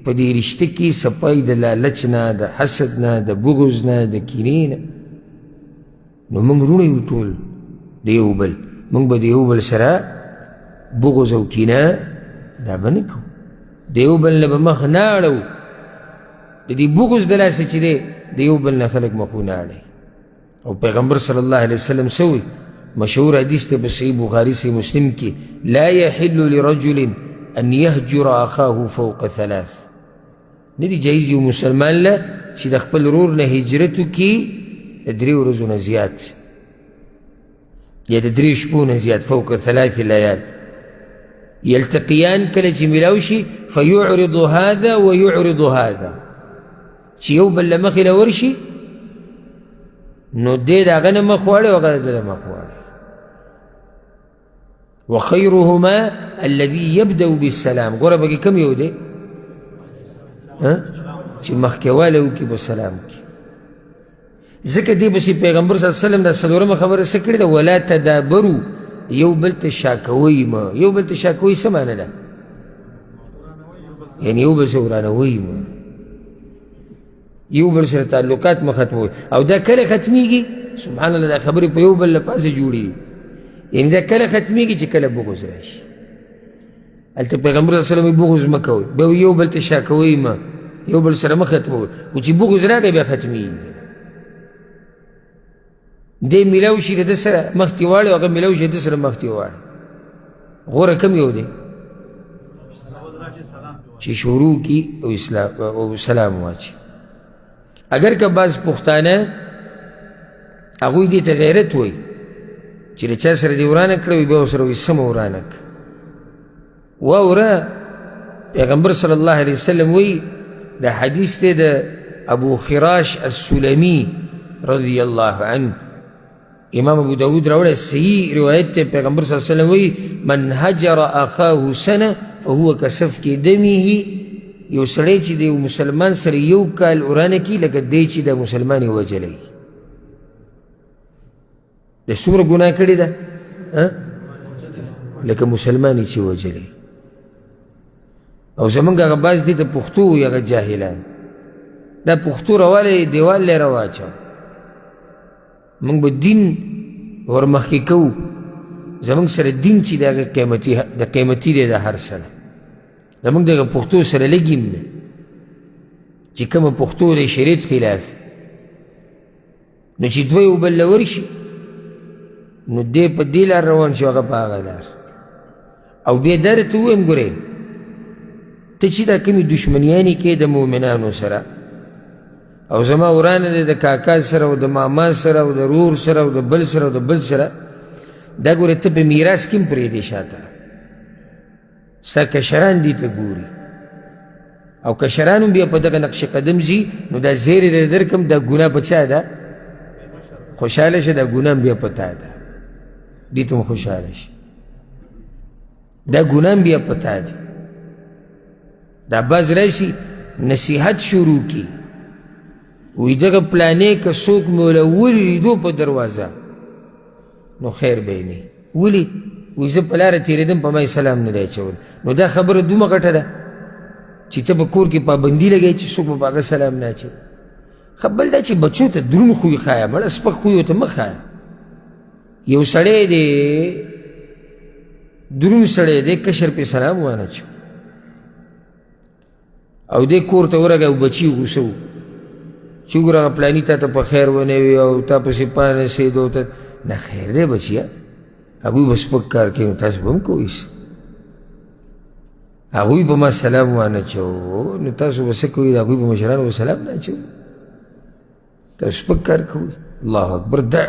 په دې رشته کې صفای د لالچ نه د حسد نه د بغض نه د کینې نه نو موږ وروڼه یو ټول د یو بل موږ به د یو بل سره بغض او کینه دا به نه کوو د یو بل نه به مخ نه اړو د دې بغض د لاسه چې دی د یو بل نه خلک مخونه اړوي او پیغمبر صلی الله علیه وسلم څه وایي مشهور حدیث ته په صحیح بخاري صحیح مسلم کې لا یحل لرجل ان یهجر اخاه فوق ثلاث نه دي جایز یو مسلمان له چې د خپل ورور نه هجرت وکړي د 3 ورځو نه زیات یا د 3 شپو نه زیات فوق 3 لیال یلتقیان کله چې میلاو شي فیعرض هذا ویعرض هذا چې یو بل له مخې له ورشي نو دی د هغه نه مخ واړی او هغه د ده مخ واړی وخیرهما الذي يبدأ بالسلام ګوره پکې کوم یو دی چې مخکې والی وکړي په سلام کې ځکه دې پسې پیغمبر صلی الله علیه وسلم دا څلورمه خبره څه کړې ده ولا تدابرو یو بل ته شاکوئ مه یو بل ته شاکوئ څه معنی ده یعنې یو بل څه ورانوئ مه یو بل سره تعلقات مه ختموئ او دا کله ختمیږي سبحان الله دا خبرې په یو بل له پاسه جوړېږي یعنې دا کله ختمیږي چې کله بغض راشي هلته پیغمبر صلی الله علیه وسلم بغض مه کوئ بیا یو بل ته شاکوئ مه یو بل سره مه ختموئ خو چې بغض راغی بیا ختمیږي دی میلاو شي د ده سره مخ تې واړی او هغه میلاو شي د ده سره مخ تې واړی غوره کم یو دی چې شروع کي او سلام واچي اگر که بعض پښتانه هغوی دې ته غیرت وایي چې د چا سره دې ورانه کړی وي بیا ورسره وایي سمه ورانه که واوره پیغمبر صلی الله علیه وسلم وایي دا حدیث دی د ابو خراش السلمي رضی الله عنه امام ابو داود راوړی صحیح روایت ته پیغمبر صلی الله علیه وسلم وایي من هجر اخاه سنه فهو کسفک دمه یو سړی چې د یو مسلمان سره یو کال ورانه کي لکه دی چې د مسلمان یې وجلی د څومره ګناه کړې ده لکه مسلمان یې چې وجلی او زمونږ هغه بعض دې ته پښتو وایي هغه جاهلان دا پښتو راوالی دیوال لی راواچوه موږ به دین ورمخکې کوو زمونږ سره دین چې د قیمتي دی د هر څه نه زمونږ دغه پښتو سره لګیم نه چې کومه پښتو د شریعت خلاف نو چې دوه یو بل له ورشي نو دی په دې لار روان شو هغه په هغه لار او بیا دا درته ووایم ګورې ته چې دا کومې دشمنیانې کوې د مؤمنانو سره او زما ورانه دی د کاکا سره او د ماما سره او د رور سره او د بل سره او د بل سره دا ګورې ته په میراث کې هم پرېږدې شاته ستا کشران دې ته ګوري او کشرانو بیا په دغه نقش قدم زی نو دا زیری د درکم دا ګناه په چا ده خوشحاله شه دا ګناه بیا په تا ده دې ته خوشحاله شه دا ګناه بیا په تا ده دا باز راشي نصیحت شروع کی وی دغه پلانې که څوک موله ولیدو په دروازه نو خیر به یې نه ولي وی زه په لاره تېرېدم په ما سلام نه دی اچول نو دا خبره دومره غټه ده چې ته په کور کې پابندي لګوې چې څوک به په هغه سلام نه اچوي ښه بل دا چې بچو ته دروند خوی ښایه مړه سپک خوی ورته مه ښایه یو سړی دی دروند سړی دی کشر پې سلام وانه اچو او دې کور ته ورغی او بچي غوسه و چې وګوره هغه پلاني تا ته په خیر ونه وي او تا پسې پانسېدو ته نه خیر دی بچیه هغوی به سپک کار کوي نو تاسو به هم کوئ هغوی به ما سلام وانه اچوو نو تاسو به څه کوئ د هغوی به مشرانو به سلام نه اچوئ تاسو سپک کار کوئ الله اکبر دا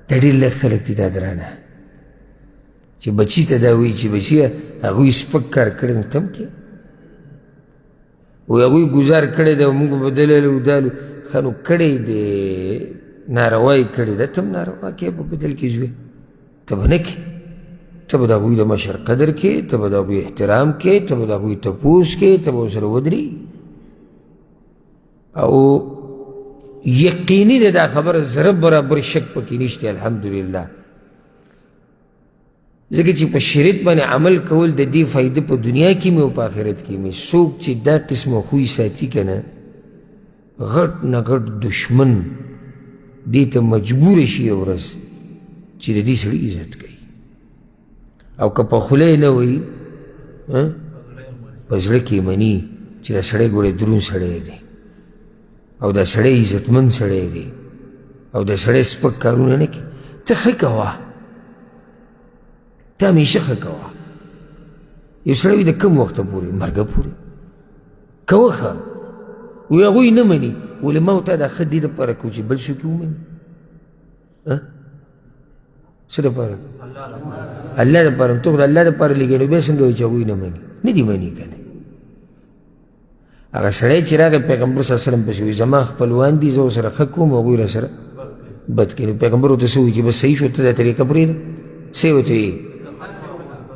ډېر لږ خلک دي دا درانه چې بچي ته دا وایي چې بچیه هغوی سپک کار کړی نو ته هم کې وی هغوی گزار کړی دی او موږ به بدللو دالو ښه نو کړی دی ناروا یې کړې ده ته هم ناروا کې په بدل کې ژوې ته به نه کې ته به د هغوی د مشر قدر کې ته به د هغوی احترام کې ته به د هغوی تپوس کې ته به ورسره ودرېږي او یقیني ده دا خبره ذره برابر شک پکې نشته الحمدلله ځکه چې په شریعت باندې عمل کول د دې فایده په دنیا کې مې او په آخرت کې مې څوک چې دا قسمه خوی ساتي که نه غټ نه غټ دشمن دې ته مجبور شي یو ورځ چې د دې سړي عزت کوي او که په خوله یې نه وایي په زړه کې مني چې دا سړی ګوره دروند سړی دی او دا سړی عزتمند سړی دی او دا سړی سپک کارونه نه کوي ته ښه کوه ته همیشه ښه کوه یو سړی وي د کم وخته پورې مرګه پورې کوه ښه وی هغوی نه مني ولې ما ورته دا ښه دې دپاره کوو چې بل څوک یې ومني څه دپاره الله دپاره ته خو د الله دپاره لګوې نو بیا څنګه وایي چې هغوی نه مني نه دي مني که نه هغه سړی چې راغی پیغمبر صلی الله علیه وسلم پسې وایي زما خپلوان دي زه ورسره ښه کوم هغوی راسره بد کوي نو پیغمبر ورته څه وایي چې بس صحیح شو ته دا طریقه پرېږده څه یې ورته وایي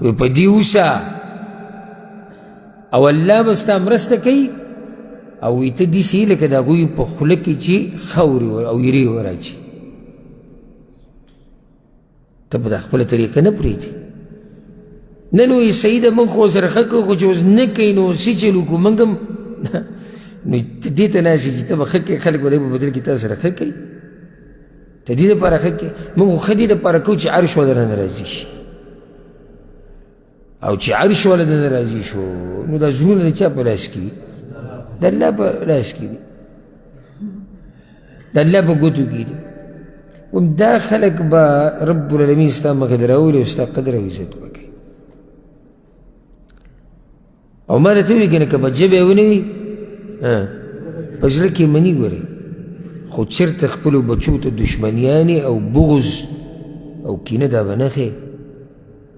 وی په دې اوسه او الله به ستا مرسته کوي او وی ته داسې یې لکه د هغوی په خوله کې چې خاورې او یرې وراچي ته به دا خپله طریقه نه پرېږدي نن وایي صحیح ده موږ خو سره ښه کوو خو چې اوس نه کوي نو څه چل وکړو موږ هم نو ته دې ته ناستې چې ته به ښه کوې خلک به دی په بدل کې تا سره ښه کوي ته دې دپاره ښه کوې موږ خو ښه دې دپاره کوو چې عرش والا رانه راضي شي او چې عرش والا نه راضي شو نو دا زړونه د چا په لاس کې دي د الله په لاس کې دي د الله په ګوتو کې دي اوم دا خلک به رب العالمین ستا مخې ته راولي او ستا قدر او عزت به کوي او ما راته ووایي که نه که به ژبه یې ونه وي په زړه کې مني ګورې خو چېرته خپلو بچو ته دشمنیانې او بغض او کینه دا به نه ښې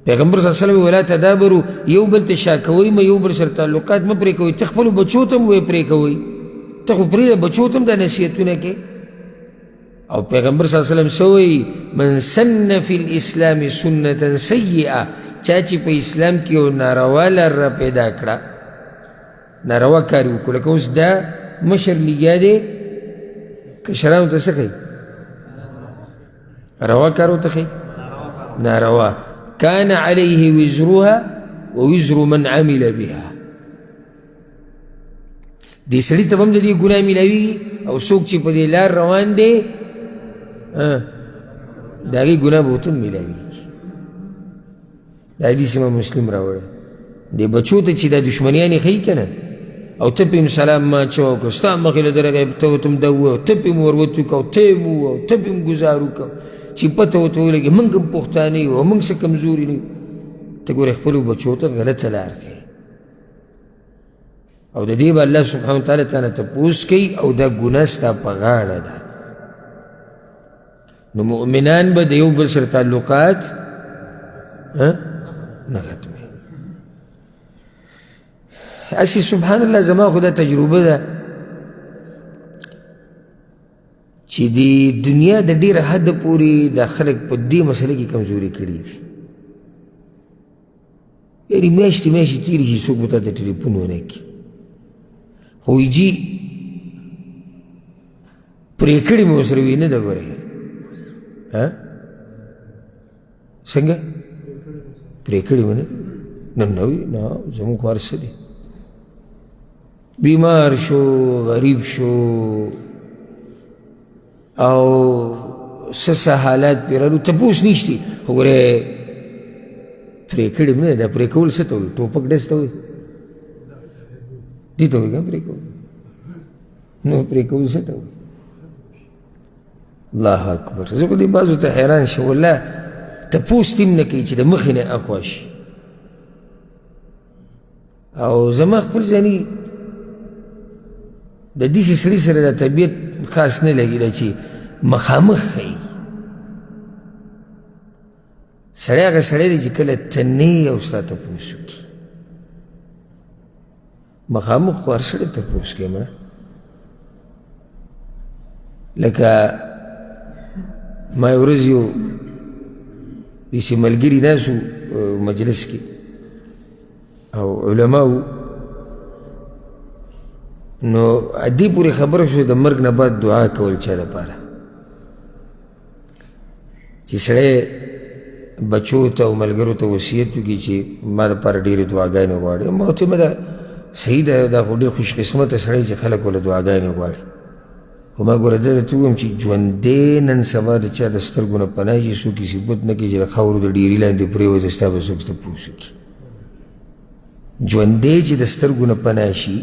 پیغمبر صلی الله علیه وسلم ولا تدابروا یو بل ته شا کوئ مه یو بل سره تعلقات مه پرې کوئ ته خپلو بچو ته هم ویې پرې کوئ ته خو پرېږده بچو ته هم دا نصیحتونه کې او پیغمبر صلی الله علیه وسلم څه وایي من سن فی الاسلام سنة سیئه چا چې په اسلام کې یو ناروا لار را پیدا کړه ناروا کار وکړو لکه اوس دا مشر لګیا دی کشرانو ته څه کوي روا کار ورته ښیي ناروا كان عليه وزرها ووزر من عمل بها دې سړي ته به هم د دې ګناه میلاویږي او څوک چې په دې لار روان دی د هغې ګناه به ورته هم میلاویږي دا حدیث امام مسلم راوړی دې بچو ته چې دا دشمنیانې ښیي که نه او ته پې هم سلام ما اچوه که ستا مخې له درغی ته ورته هم دا ووایه ته پې هم ور وڅوکه او ته یې هم ووایه ته پې هم ګزار وکړه چې پته ورته ولګي موږ هم پښتانه یو او موږ څه کمزوري نه یو ته ګورې خپلو بچو ته غلطه لار ښیې او د دې به الله سبحانه وتعالی تا نه تپوس کوي او دا ګناه ستا په غاړه ده نو مؤمنان به د یو بل سره تعلقات نه ختموي اسی سبحان الله زما خو دا تجربه ده چې د دنیا د ډېره حده پورې دا خلک په دې مسله کې کمزوري کړي دي. یعنې میاشتې میاشتې تېرې شي څوک به تا ته ټلیفون ونه کړي، خو وایي جي پرې کړې مې ورسره وي نه ده ګورې څنګه پرې کړې مې نه ده نه وي نه زموږ خو هر څه دی. بیمار شو، غریب شو او څه حالات پرې راغلو تپوس نشته، خو ګورې پرې کړې مې نه ده. پرې کول څه ته وایي؟ ټوپک ډز ته وایي، دې ته وایي که پرې کول؟ نو پرې کول څه ته وایي؟ الله اکبر. زه خو دې بعضو ته حیران شم والله تپوس تیم نه کوي چې د مخې نه اخوا شي. او زما خپل ځاني د داسې سړي سره د طبیعت خاص نه لګي دا چې مخامخ ښیي. سړی هغه سړی دی چې کله ته نه یې او ستا تپوس وکړي. مخامخ خو هر سړی تپوس کوي مړه. لکه ما یو ورځ یو داسې ملګري ناست مجلس کې او علما وو، نو دې پورې خبره شوه د مرګ نه بعد دعا کول چا دپاره چې سړی بچو ته او ملګرو ته وصیت وکړي چې ما دپاره ډېرې دعاګانې غواړي. ما ورته ویل دا صحیح ده، دا خو ډېر خوش قسمته سړی چې خلک ورله دعاګانې غواړي. خو ما ګوره ده درته ووایم چې ژوندی نن سبا د چا د سترګو نه پناه شي، څوک یې ثبوت نه کوي چې د خاورو د ډېري لاندې پرېوځي ستا به څوک تپوس وکړي. ژوندی چې د سترګو نه پناه شي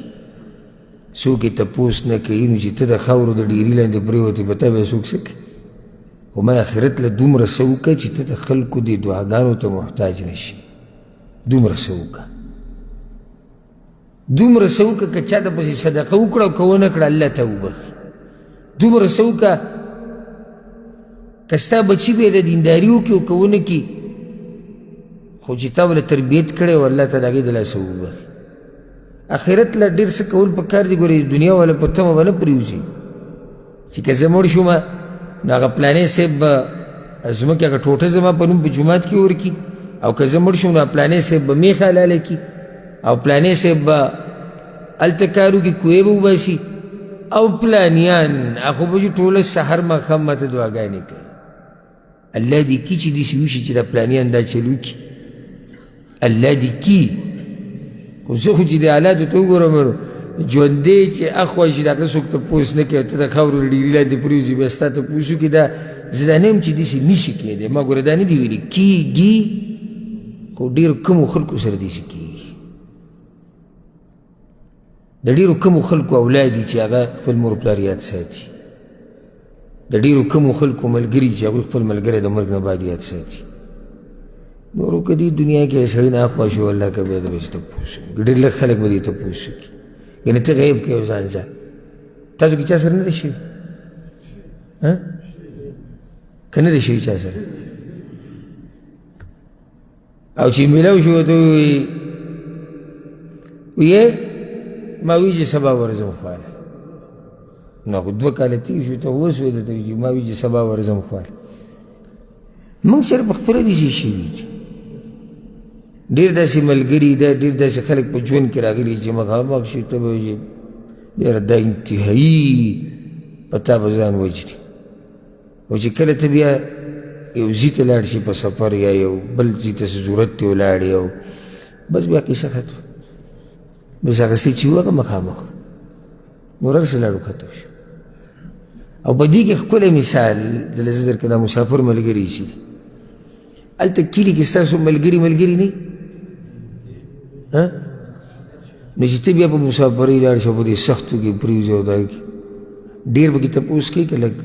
څوک یې تپوس نه کوي، نو چې ته د خاورو د ډېري لاندې پرېوتې په تا به څوک څه کوي؟ خو ما آخرت له دومره څه وکړه چې ته د خلکو دې دعاګانو ته محتاج نه شي. دومره څه وکړه، دومره څه وکړه که چا ته پسې صدقه وکړه او که ونه کړه الله ته وبخي. دومره څه وکړه که ستا بچي به یې د دینداري وکړي او که ونه کړي، خو چې تا ولې تربیت کړی او الله ته د هغې د لاسه وبخي. آخرت له ډېر څه کول په کار دي. ګورې دنیا والا په تمه به نه پرېوځي چې که زه مړ شومه نو هغه پلانې صاحب به ځمکې هغه ټوټه زما په نوم په جومات کې ورکړي، او که زه مړ شوم نو پلانې صاحب به میخ حلاله کړي، او پلانې صاحب به هلته کار وکړي، کوې به وباسي، او پلانیان هغه به چې ټوله سحر ماښام ماته دعاګانې کوي. الله دې کي چې داسې وشي چې دا پلانیان دا چل وکړي، الله دې کي. خو زه خو چې د حالاتو ته وګورم ژوندی چې اخوا شي د هغه څوک تپوس نه کوي، ته د خاورو د ډېري لاندې پرېوځي بیا ستا تپوس وکړي. دا زه دا نه یم چې داسې نه شي کېدی. ما ګوره دا نه دي ویلي کېږي، خو ډېرو کمو خلکو سره داسې کېږي. د ډېرو کمو خلکو اولاد دي چې هغه خپل مور پلار یاد ساتي، د ډېرو کمو خلکو ملګري چې هغوی خپل ملګری د مرګ نه بعد یاد ساتي. نورو که دې دنیا کې سړی نه اخوا شو الله که بیا د به چې تپوس وکړي. ډېر لږ خلک به دې تپوس وکړي. یعنې ته غیب کوې او ځان ځه. تاسو کې چا سره نه دی شوي؟ که نه دی شوي چا سره؟ او چې میلاو شو ورته ووایي ویې ما وی چې سبا ورځم خواله. نو خو 2 کاله تېر شو ته اوس وایي درته وایي چې ما وی چې سبا ورځم خواله. موږ سره په خپله داسې شوي دي. ډېر داسې ملګري ده، ډېر داسې خلک په ژوند کې راغلي چې مخامخ شي ته به وایي یاره دا انتهایي په تا به ځان وجري. او چې کله ته بیا یو ځي ته لاړ شي په سفر یا یو بل ځي ته څه ضرورت ته ولاړې او بس بیا قصه ختم. بس هغه څه چې وو هغه مخامخ نور هر څه لاړو ختم شو. او په دې کې ښکلی مثال دله زه درکړم، دا مسافر ملګري چې دي هلته کلي کې ستاسو ملګري ملګري نه نو چې ته بیا په مسافرۍ لاړ شو په دې سختو کې پرېوځې او دا کې ډېر به کې تپوس کوي که لږ؟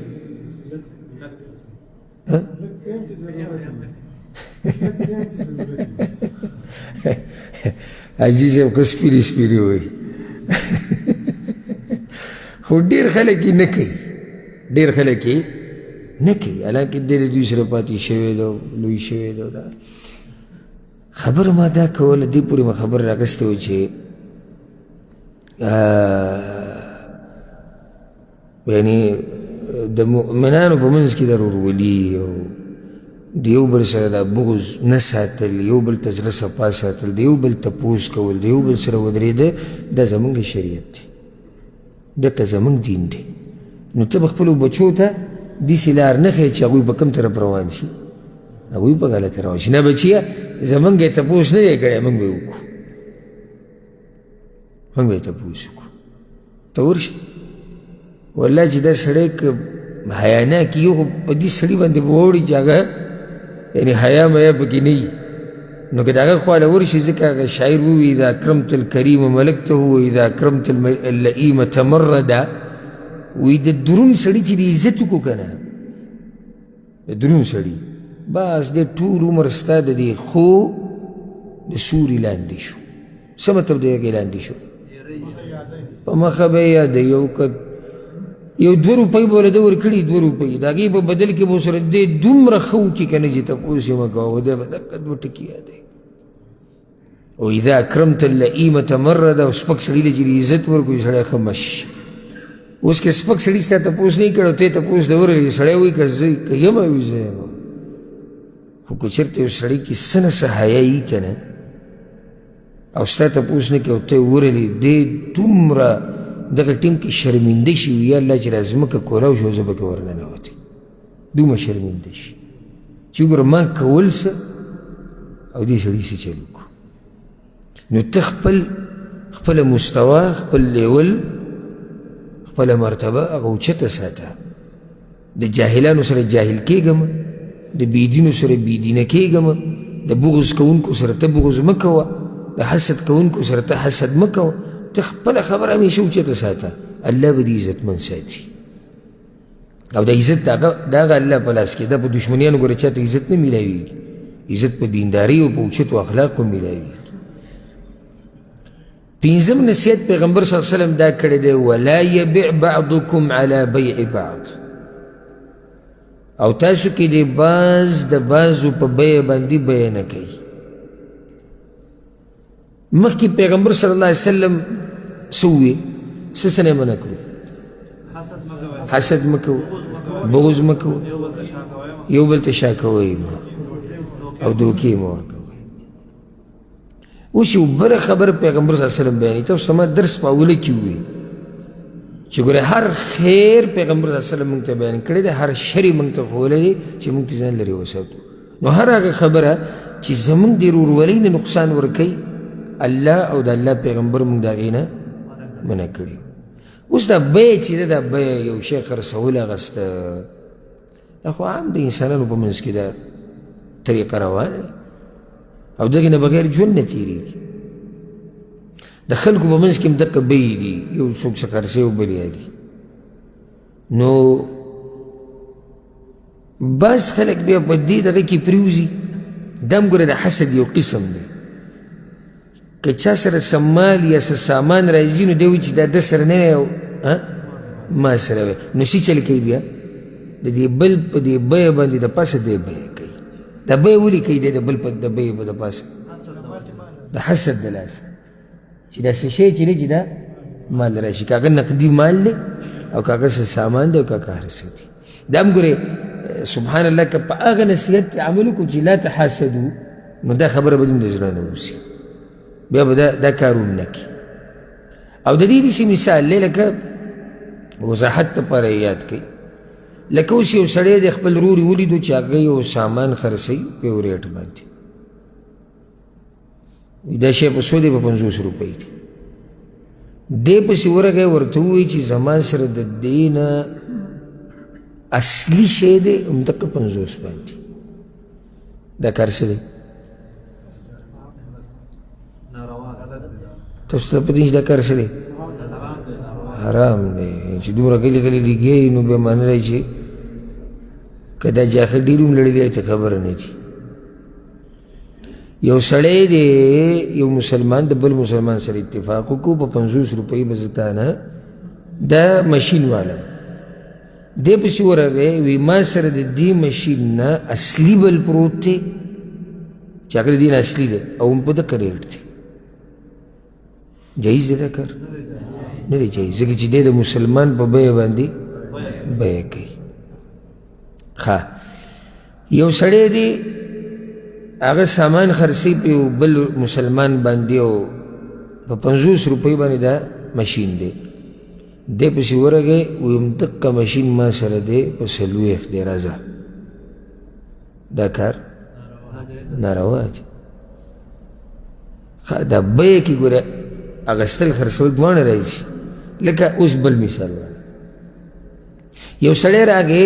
حاجي صاحب خو سپیرې سپیرې وایي خو ډېر خلک یې نه کوي، ډېر خلک یې نه کوي، حالانکې دی د دوی سره پاتې شوی ده او لوی شوی ده. دا خبره ما دا کوله دې پورې ما خبره راغستې وه چې یعنی د مؤمنانو په منځ کې د ورورولي او د یو بل سره د بغض نه ساتل، یو بل ته زړه صفا ساتل، د یو بل تپوس کول، د یو بل سره ودرېده، دا زموږ شریعت دی، دغه زموږ دین دی. نو ته به خپلو بچو ته داسې لار نه ښیې چې هغوی به کوم طرف روان شي، هغوی په غلطه روان شي. نه بچیه زموږ یې تپوس نه دی کړی، موږ به یې وکړو، موږ به یې تپوس وکړو. ته ورشه والله چې دا سړی که حیا نه کي، یو خو په دې سړي باندې به واوړي چې هغه یعنی حیا میا پکې نه وي، نو که د هغه خواله ورشي، ځکه هغه شاعر ووي اذا اکرمت الکریم ملکته واذا اکرمت اللئیم تمرده، وی د دروند سړي چې د عزت وکړو که نه، د دروند سړي بس دی ټول عمر ستا د دې خو د سوري لاندې شو. څه مطلب دی هغې لاندې شو؟ په مخه به یې یادوي. یو 2 روپۍ به له ده ورکړي، 2 روپۍ د هغې په بدل کې به ورسره دی دومره ښه وکړي که نه چې تپوس یې مه کوه، دی به دقه 2 ټکي یادوي. او اذا اکرمت اللئیم تمرده، او سپک سړي له چې د عزت ورکړو سړی ښه مش شي. اوس که سپک سړي ستا تپوس نه یې کړی او ته یې تپوس د ورغلې، سړی وایي که زه که یم وي زه یم، خو که چېرته یو سړی کې څه نه څه حیا وي که نه او ستا تپوس نه کوي او ته یې ورغلې، دی دومره دغه ټیم کې شرمنده شي، وي یا الله چې را ځمکه کولاو شو زه به کې ورننوتې، دومره شرمنده شي چې وګوره ما کول څه او دې سړي څه چل وکړو. نو ته خپله مستوا، خپل لیول، خپله مرتبه هغه اوچته ساته. د جاهلانو سره جاهل کېږم، د بېدینو سره بېدینه کېږم، د بغض کوونکو سره ته بغض مه کوه، د حسد کوونکو سره ته حسد مه کوه. ته خپله خبره همیشه اوچته ساته، الله به دې عزتمند ساتي. او د عزت د هغه الله په لاس کې ده. په دشمنیانو ګوره چاته عزت نه میلاویږي، عزت په دینداري او په اوچتو اخلاقو میلاویږي. 5م نصیحت پیغمبر صلی الله علیه وسلم دا کړی دی، ولا یبع بعضکم علی بیع بعض، او تاسو کې دی بعض د بعضو په بیه باندې بیه نه کوي. مخکې پیغمبر صلی الله علیه وسلم څه وویل؟ څه څه نه یې منع کړو؟ حسد مه کوو، بغض مه کوو، یو بل ته شا کوئ مه، او دوکې مه ورکوئ. اوس یو بله خبره پیغمبر صلی الله علیه وسلم بیانوي. تاسو ته ما درس په اوله کې وویل چې ګوره هر خیر پیغمبر صلی الله علیه وسلم موږ ته بیان کړی دی، هر شر یې موږ ته ښوولی دی چې موږ ته ځان لرې وساتو. نو هر هغه خبره چې زموږ د ورورولۍ نه نقصان ورکوي، الله او د الله پیغمبر موږ د هغې نه منع کړي. اوس دا بیه چې ده، دا بیه یو شی خرڅول اخېسته، دا خو عام د انسانانو په منځ کې دا طریقه روانه ده، او دغې نه بغیر ژوند نه تېرېږي. د خلکو په منځ کې هم دقه بیې دي، یو څوک څه خرڅوي او بل یادي. نو بعض خلک بیا په دې دغه کې پرېوځي. دا هم ګوره د حسد یو قسم دی. که چا سره څه مال یا څه سامان راځي، نو دی وایي چې دا ده سره نه وی او ما سره وی، نو څه چل کوي بیا د دې بل په دې بیه باندې د پاسه دی بیه کوي. دا بیه ولې کوي دی د بل په د بیې په د پاسه؟ د حسد د لاسه چې دا څه شی چې دی چې دا مال راشي، که هغه نقدي مال دی او که هغه څه سامان دی او که هغه هر څه دي. دا هم ګورې سبحان الله، که په هغه نصیحت عمل وکړو چې لا تحاسدو، نو دا خبره به دې د زړه نه وځي، بیا به دا کارونه نه کړي. او د دې داسې مثال دی، لکه وضاحت دپاره یې یاد کوي. لکه اوس یو سړی د خپل ورور یې ولیدو چې هغه یو سامان خرڅوي په یو ریټ باندې، دا شی په څو دی؟ په 50 روپۍ دی. دی پسې ورغی، ورته ووایي چې زما سره د دې نه اصلي شی دی همدغه 50 باندې. دا کار څه دی؟ تاسو ته پته چې دا کار څه دی؟ حرام دی. چې دومره غلي غلي لګیږي، نو بیا معنی دی چې که دا جاخه ډېر هم لړلی دی ته خبره نه دي. یو سړی دی، یو مسلمان د بل مسلمان سره اتفاق وکړو، په 50 روپۍ به زه تا نه دا مشین والم. دی پسې ورغی، وی ما سره د دې مشین نه اصلي بل پروت دی چې هغه د دې نه اصلي دی او هم په دغه ریټ دی. جایز دی دا کار نه دی جایز، ځکه چې دی د مسلمان په بیه باندې بیه کوي. یو سړی دی هغه سامان خرڅوي په یو بل مسلمان باندې او په 50 روپۍ باندې دا مشین دی، دی پسې ورغی ویم دقه مشین ما سره دی په 40 دی راځه. دا کار ناروا دی. دا بیه کې ګوره اغستل خرڅول دواړه راځي. لکه اوس بل مثال وایي، یو سړی راغی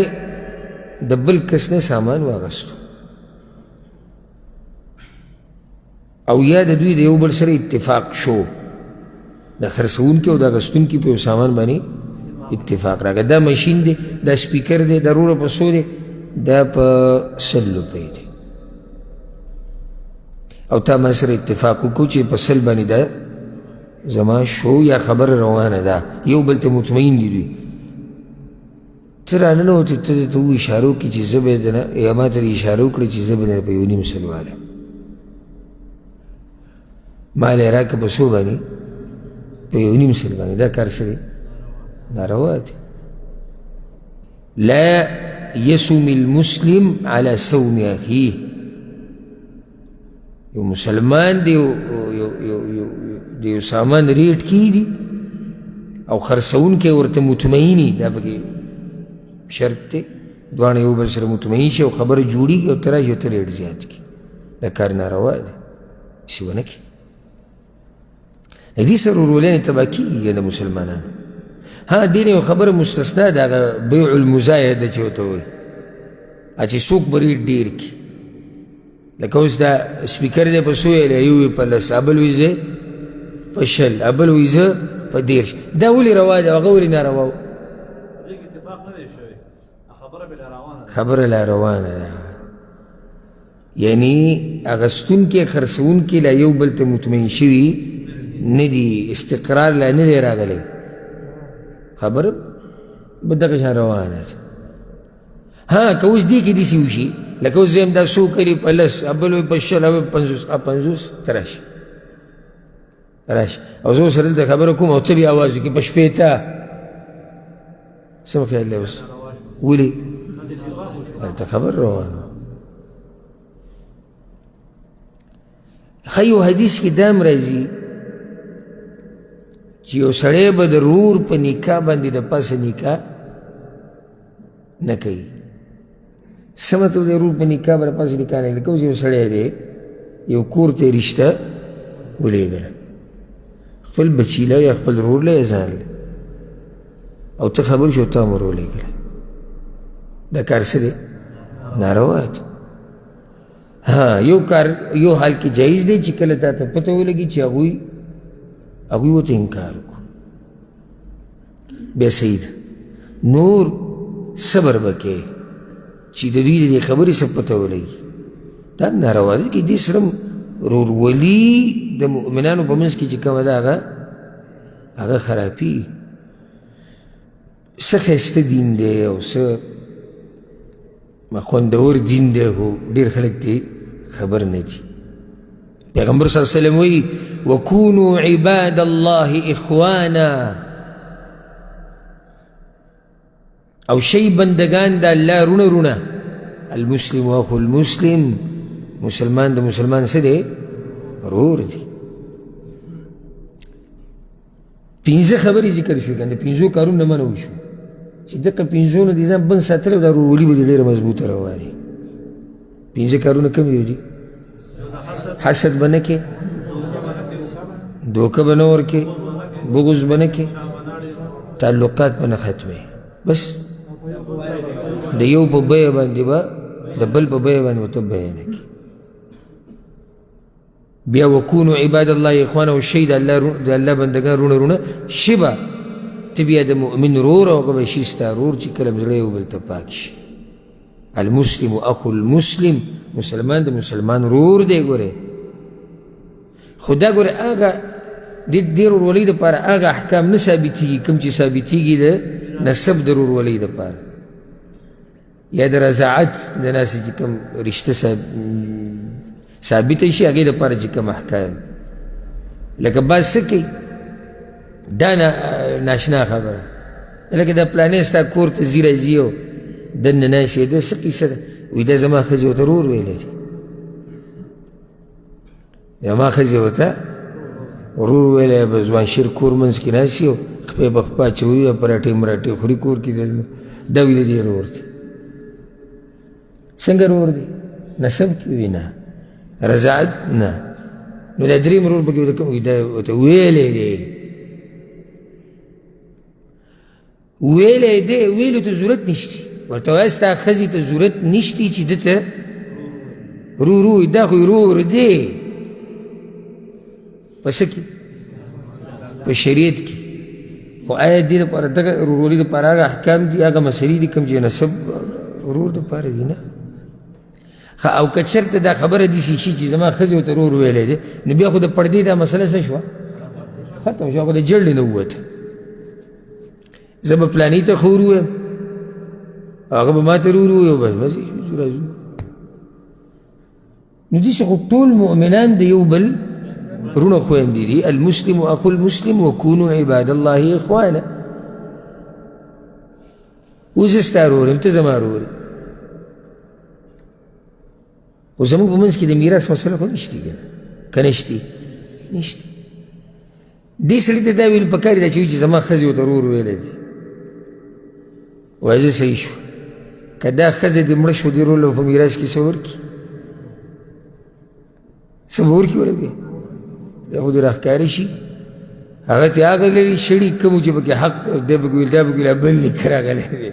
د بل کس نه سامان واغستو او یا د دوی د یو بل سره اتفاق شو، د خرڅونکي او د اغستونکي په یو سامان باندې اتفاق راغی. دا مشین دی، دا سپیکر دی، دا روره په څو دی؟ دا په 100 روپۍ دی. او تا ما سره اتفاق وکړو چې په 100 باندې دا زما شو یا خبر روانه ده، یو بل ته مطمئن دي دوی. ته راننوتې ته ته اشاره وکړي چې زه به یې نه، یا ما ته اشاره وکړي چې زه به درنه په 1.5 والم، مال یې راکړه په څو باندې؟ په 1.5 باندې. دا کار څه دی؟ ناروا دی. لا يسم المسلم على سوم اخيه. یو مسلمان دی د یو سامان ریټ کی دی او خرڅونکی ورته مطمئني، دا پکې شرط دی، دواړه یو بل سره مطمئن شي او خبره جوړېږي او ته راشي او ته ریټ زیات کړي. دا کار ناروا دی، داسې ونه کړي. دې سره ورورولانې تباه کېږي د مسلمانانو. دې نه یو خبره مستثنا ده، هغه بیع المزایده چې ورته وایي، چې څوک به ریټ ډېر کړي. لکه اوس دا سپیکر دی په 100 ویلی، یو یې په 10، ابل وایي زه په 20، ابل وایي زه په 13. دا ولې روا ده؟ هغه ولې ناروا و؟ خبره لا روانه ده. یعنی اغستونکي خرڅونکي لا یو بل ته مطمئن شوي نه دي، استقرار لا نه دی راغلی، خبره به دغه شان روانه ده. که اوس دې کې داسې وشي، لکه اوس زه یم دا 100 کړي په 10، ابل وایي په 20، ابل 50 ته راشي او زه سره دلته خبره کوم او ته بیا اواز وکړي په 80. څه په خیال دی اوس؟ ولې؟ هلته خبر روانه. یو حدیث کې دا هم راځي چې یو سړی به د رور په نکاح باندې د پاسه نکاح نه کوي. څه مطلب دی رور په نکاح باندې پاسه نکاح نه کوي؟ لکه اوس یو سړی دی یو کور ته یې رشته ولېږله، خپل بچي له یا خپل رور له یا ځان له، او ته خبر شو تا هم ور ولېږله. دا کار څه دی؟ ناروا دی. یو کار یو حال کې جایز دی چې کله تا ته پته ولګي چې هغوی ورته انکار وکړو، بیا صحیح ده. نور صبر به کوې چې د دوی د دې خبرې څه پته ولګي. دا هم ناروا دی چې دې سره ورورولي د مؤمنانو په منځ کې چې کومه ده هغه خرابي. څه ښایسته دین دی او څه خوندور دین دی، خو ډېر خلک دې خبر نه دي. پیغمبر صلی الله علیه وسلم وایي وکونوا عباد الله اخوانا، او شی بندگان د الله رونه رونه. المسلم اخو المسلم، مسلمان د مسلمان څه دی؟ ورور دی. 5 خبرې ذکر شوې، کنه 5 کارونه منع وشو چې دغه 5 نه دې ځان بند ساتلی او دا ورورولي به دې ډېره مضبوطه روانې. 5 کارونه کوم یو دي؟ حسد به نه کې، دوکه به نه ورکې، بغض به نه کې، تعلقات به نه ختمې. بس د یو په بیه باندې به د بل په بیه باندې ورته بیه نه کې. بیا وکونو عباد الله اخوانا، او شی د الله بندګان رونه رونه شي به ته بیا د مؤمن رور او هغه به شي ستا رور چې کله زړه یو بل ته پاک شي. المسلم اخو المسلم، مسلمان د مسلمان رور دی. ګورې خو دا ګورې هغه د دې رورولۍ دپاره هغه احکام نه ثابتېږي کوم چې ثابتېږي د نسب د رورولۍ دپاره یا د رضاعت د ناسې چې کوم رشته ثابته شي هغې دپاره چې کوم احکام. لکه بعض څه کوي دا ناشنا خبره لکه دا پلانې ستا کور ته ځي راځي او دننه ناستې دا څه قیسه ده وایي دا زما ښځې ورته ورور ویلی دی زما ښځې ورته ورور ویلی به ځوان شیر کور منځ کې ناست او خپې به خپه اچولي او پراټې مراټې خوري کور کې دا ویلی دی ورور دی څنګه ورور دی نسب کې وي نه رضاعت نه نو دا درېیم ورور پکې ورته کوم دا ورته ویلی دی ویلی دی ویلو ته ضرورت نشتی ورته وایه ستا ښځې ته ضرورت نشتی چې ده ته ورور ووایي دا خو ورور دی په څه کې په شریعت کې خو آیا دې دپاره دغه ورورولي دپاره هغه احکام دي هغه مسلې دي کوم چې نسب ورور دپاره دي نه او که چېرته دا خبره داسې شي چې زما ښځې ورته ورور ویلی دی نو بیا خو د پردې دا مسله څه شوه ختم شوه خو د جړلې نه ووته زه به پلاني ته ښه ورور ویم هغه به ما ته ورور ووایي بس بس راځو نو داسې خو ټول مؤمنان د یو بل رونه خویندې دي المسلم اخو المسلم وکونو عباد الله اخوانا اوس زه ستا ورور یم ته زما ورور یې خو زموږ په منځ کې د میراث مسله خو نشتي که نشتي نشتي دې سړي ته دا ویل پکار ده چې وایي چې زما ښځې ورته ورور ویلی دی وایي زه صحیح شو که دا ښځه دې مړه شو دې ورور له په میراث کې څه ورکړي څه به ورکړي وله بیا دا خو دې راښکاره شي هغه ته هغه لري شړي کوم چې پکې حق دی پکې ویل دا پکې بل نیکه راغلی دی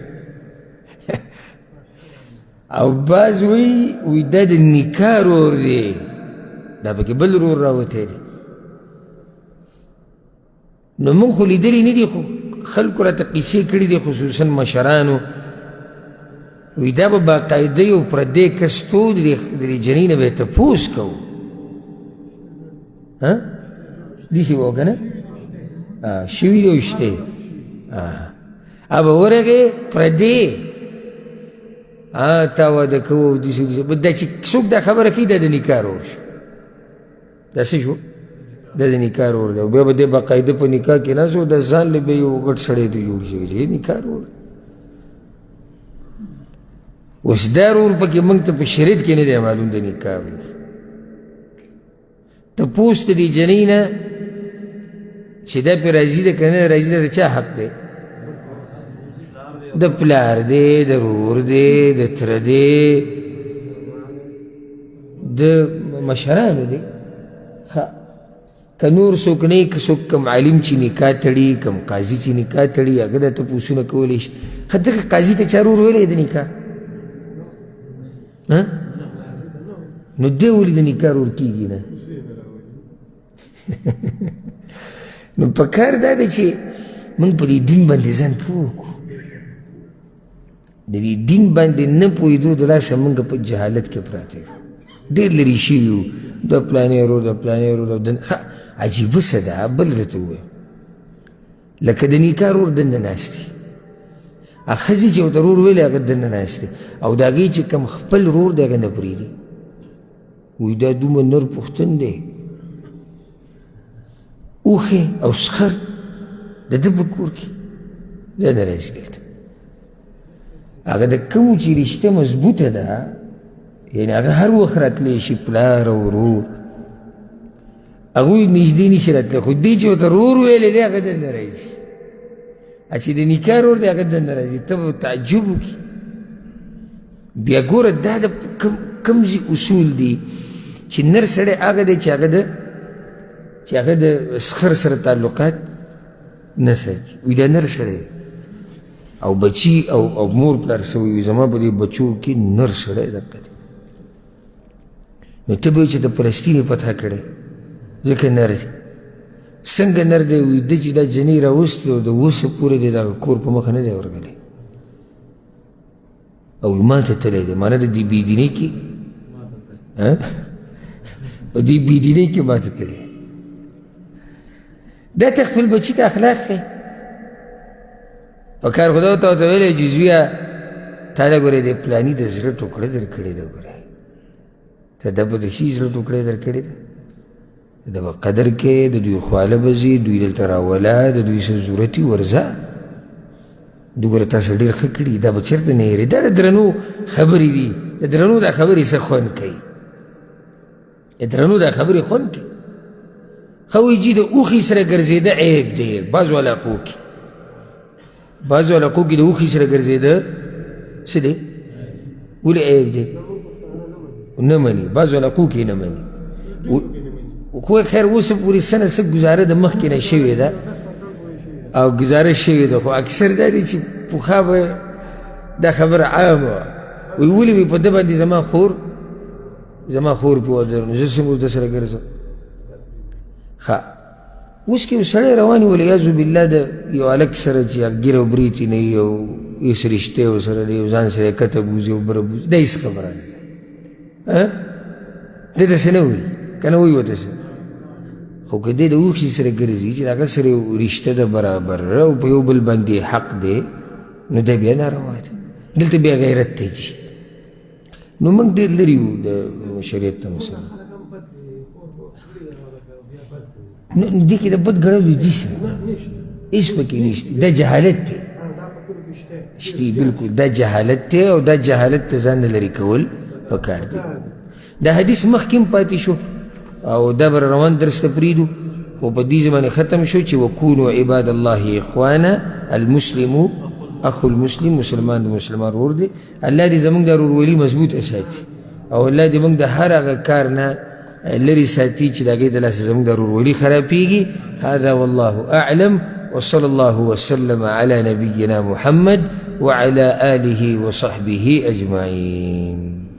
او بعض وی دا د نکاح رور دی دا پکې بل رور راوتی دی نو موږ خو لیدلي نه دي خو خلکو راته قیسې کړي دي خصوصا مشرانو وی دا به باقاعده یو پردی کس تو د دې جنۍ نه به یې تپوس کوو داسې به و که نه شوي دي وشتې ابه ورغې پردی تا واده کوو داسې دا چې څوک دا خبره کوي دا د نکاح رور شو دا څه شو دا د نکاح رور دی او بیا به دی باقاعده په نکاح کې ناست و دا ځان له به یو غټ سړی ته جوړ شي چې نکاح رور اوس دا رور پکې موږ ته په شریعت کې نه دی معلوم د نکاح رور تپوس د دې جنۍ نه چې دا پرې راضي ده که نه راضي ده د چا حق دی د پلار دی د رور دی د تره دی د مشرانو دی که نور څوک نه که څوک کم عالم چې نکاح تړي کم قاضي چې نکاح تړي هغه دا تپوسونه کولی شي ښه ځکه قاضي ته چا رور ویلی د نکاح نو دی ولې د نکاح رور کېږي نه نو پکار دا ده چې موږ په دې دین باندې ځان پوه کړو د دې دین باندې نه پوهېدو د لاسه موږ په جهالت کې پراته یو ډېر لرې شوي یو د پلانې ورور د پلانې ورور عجیبه څه ده بل درته ووایم لکه د نکاح رور دننه ناست دی ښځې چې ورته رور ویلی هغه دننه ناست دی او د هغې چې کوم خپل رور دی هغه نه پرېږدي وایي دا دومره نر پښتون دی اوښې او سخر د ده په کور کې دا نه راځي دلته هغه د کومو چې رشته مضبوطه ده یعنې هغه هر وخت راتلی شي پلار او ورور هغوی نږدې نشي راتلی خو دې چې ورته رور ویلی دی هغه دننه راځي چې د نکاح رور دی هغه دننه راځي ته به تعجب وکړي بیا ګوره دا د کوم ځای اصول دي چې نر سړی هغه دی چې هغه د سخر سره تعلقات نه ساتي وایي دا نر سړی او بچی او مور پلار سوی وي زما په دې بچو کې نر سړی دقه دی نو ته به وایي چې د فلسطین یې فتح کړی ځکه نر دی څنګه نر دی وایي ده چې دا جنۍ راوستې او د اوسه پورې دی دغه کور په مخه نه دی ورغلی او ما ته تللی دی معنی د دې بېدینۍ کې په دې بېدینۍ کې ما ته تللی دا ته خپل بچي ته اخلاق ښیي په کار خدا ته ورته ویلی چې زویه تا له ګورې د پلاني د زړه ټوکړه در کړې ده ګورې ته دا به د شي زړه ټوکړه در کړې ده د به قدر کې د دوی خواله به ځي دوی دلته راوله د دوی څه ضرورت وي ورځه دوی تاسو ډېر ښه کړي دا به چېرته نه هېري دا د درنو خبرې دي د درنو دا خبرې څه خوند کوي د درنو دا خبرې خوند کوي ښه وایي جي د اوښي سره ګرځېده عیب دی بعضو علاقو کې د اوښي سره ګرځېده څه دی ولې عیب دی نه مني بعضو علاقو کې نه مني خو خیر اوس پورې سنه څه ګزاره د مخکې نه شوې ده او گزاره شوی ده خو اکثر دا دی چې پخوا به دا خبره عامه وه وایي ولې وي په ده باندې زما خور پې واده نو زه څنګه اوس ده سره ګرځم ښه اوس کې یو سړی روان وي والعیاذ بالله د یو هلک سره چې ږیره او برېتې نه وي او هېڅ رشتې ورسره نه وي او ځان سره یې کته بوځي او بره بوځي دا هېڅ خبره نه ده ده ته څه نه وایي که نه وایي ورته څه خو که دی د اوښي سره ګرځي چې د هغه سره یو رشته ده برابر او په یو بل باندې حق دی نو دا بیا ناروا ده دلته بیا غیرت ته ځي نو موږ ډېر لرې وو د شریعت ته مثلا نو دې کې د بد ګڼلو دي څه هېڅ پکې نشته دا جهالت دی شتي بلکل دا جهالت دی او دا جهالت ته ځان نه لرې کول پکار دي دا حدیث مخکې هم پاتې شو او دا بر روان درس ته پرېږدو خو په دې زمانې ختم شو چې وکونو عباد الله اخوانا المسلمو اخو المسلم مسلمان د مسلمان ورور دی الله دې زموږ دا ورورولي مضبوطه ساتي او الله دې موږ د هر هغه کار نه لرې ساتي چې د هغې د لاسه زموږ د ورورولي خرابېږي هذا والله اعلم وصلى الله وسلم على نبينا محمد وعلى آله وصحبه أجمعين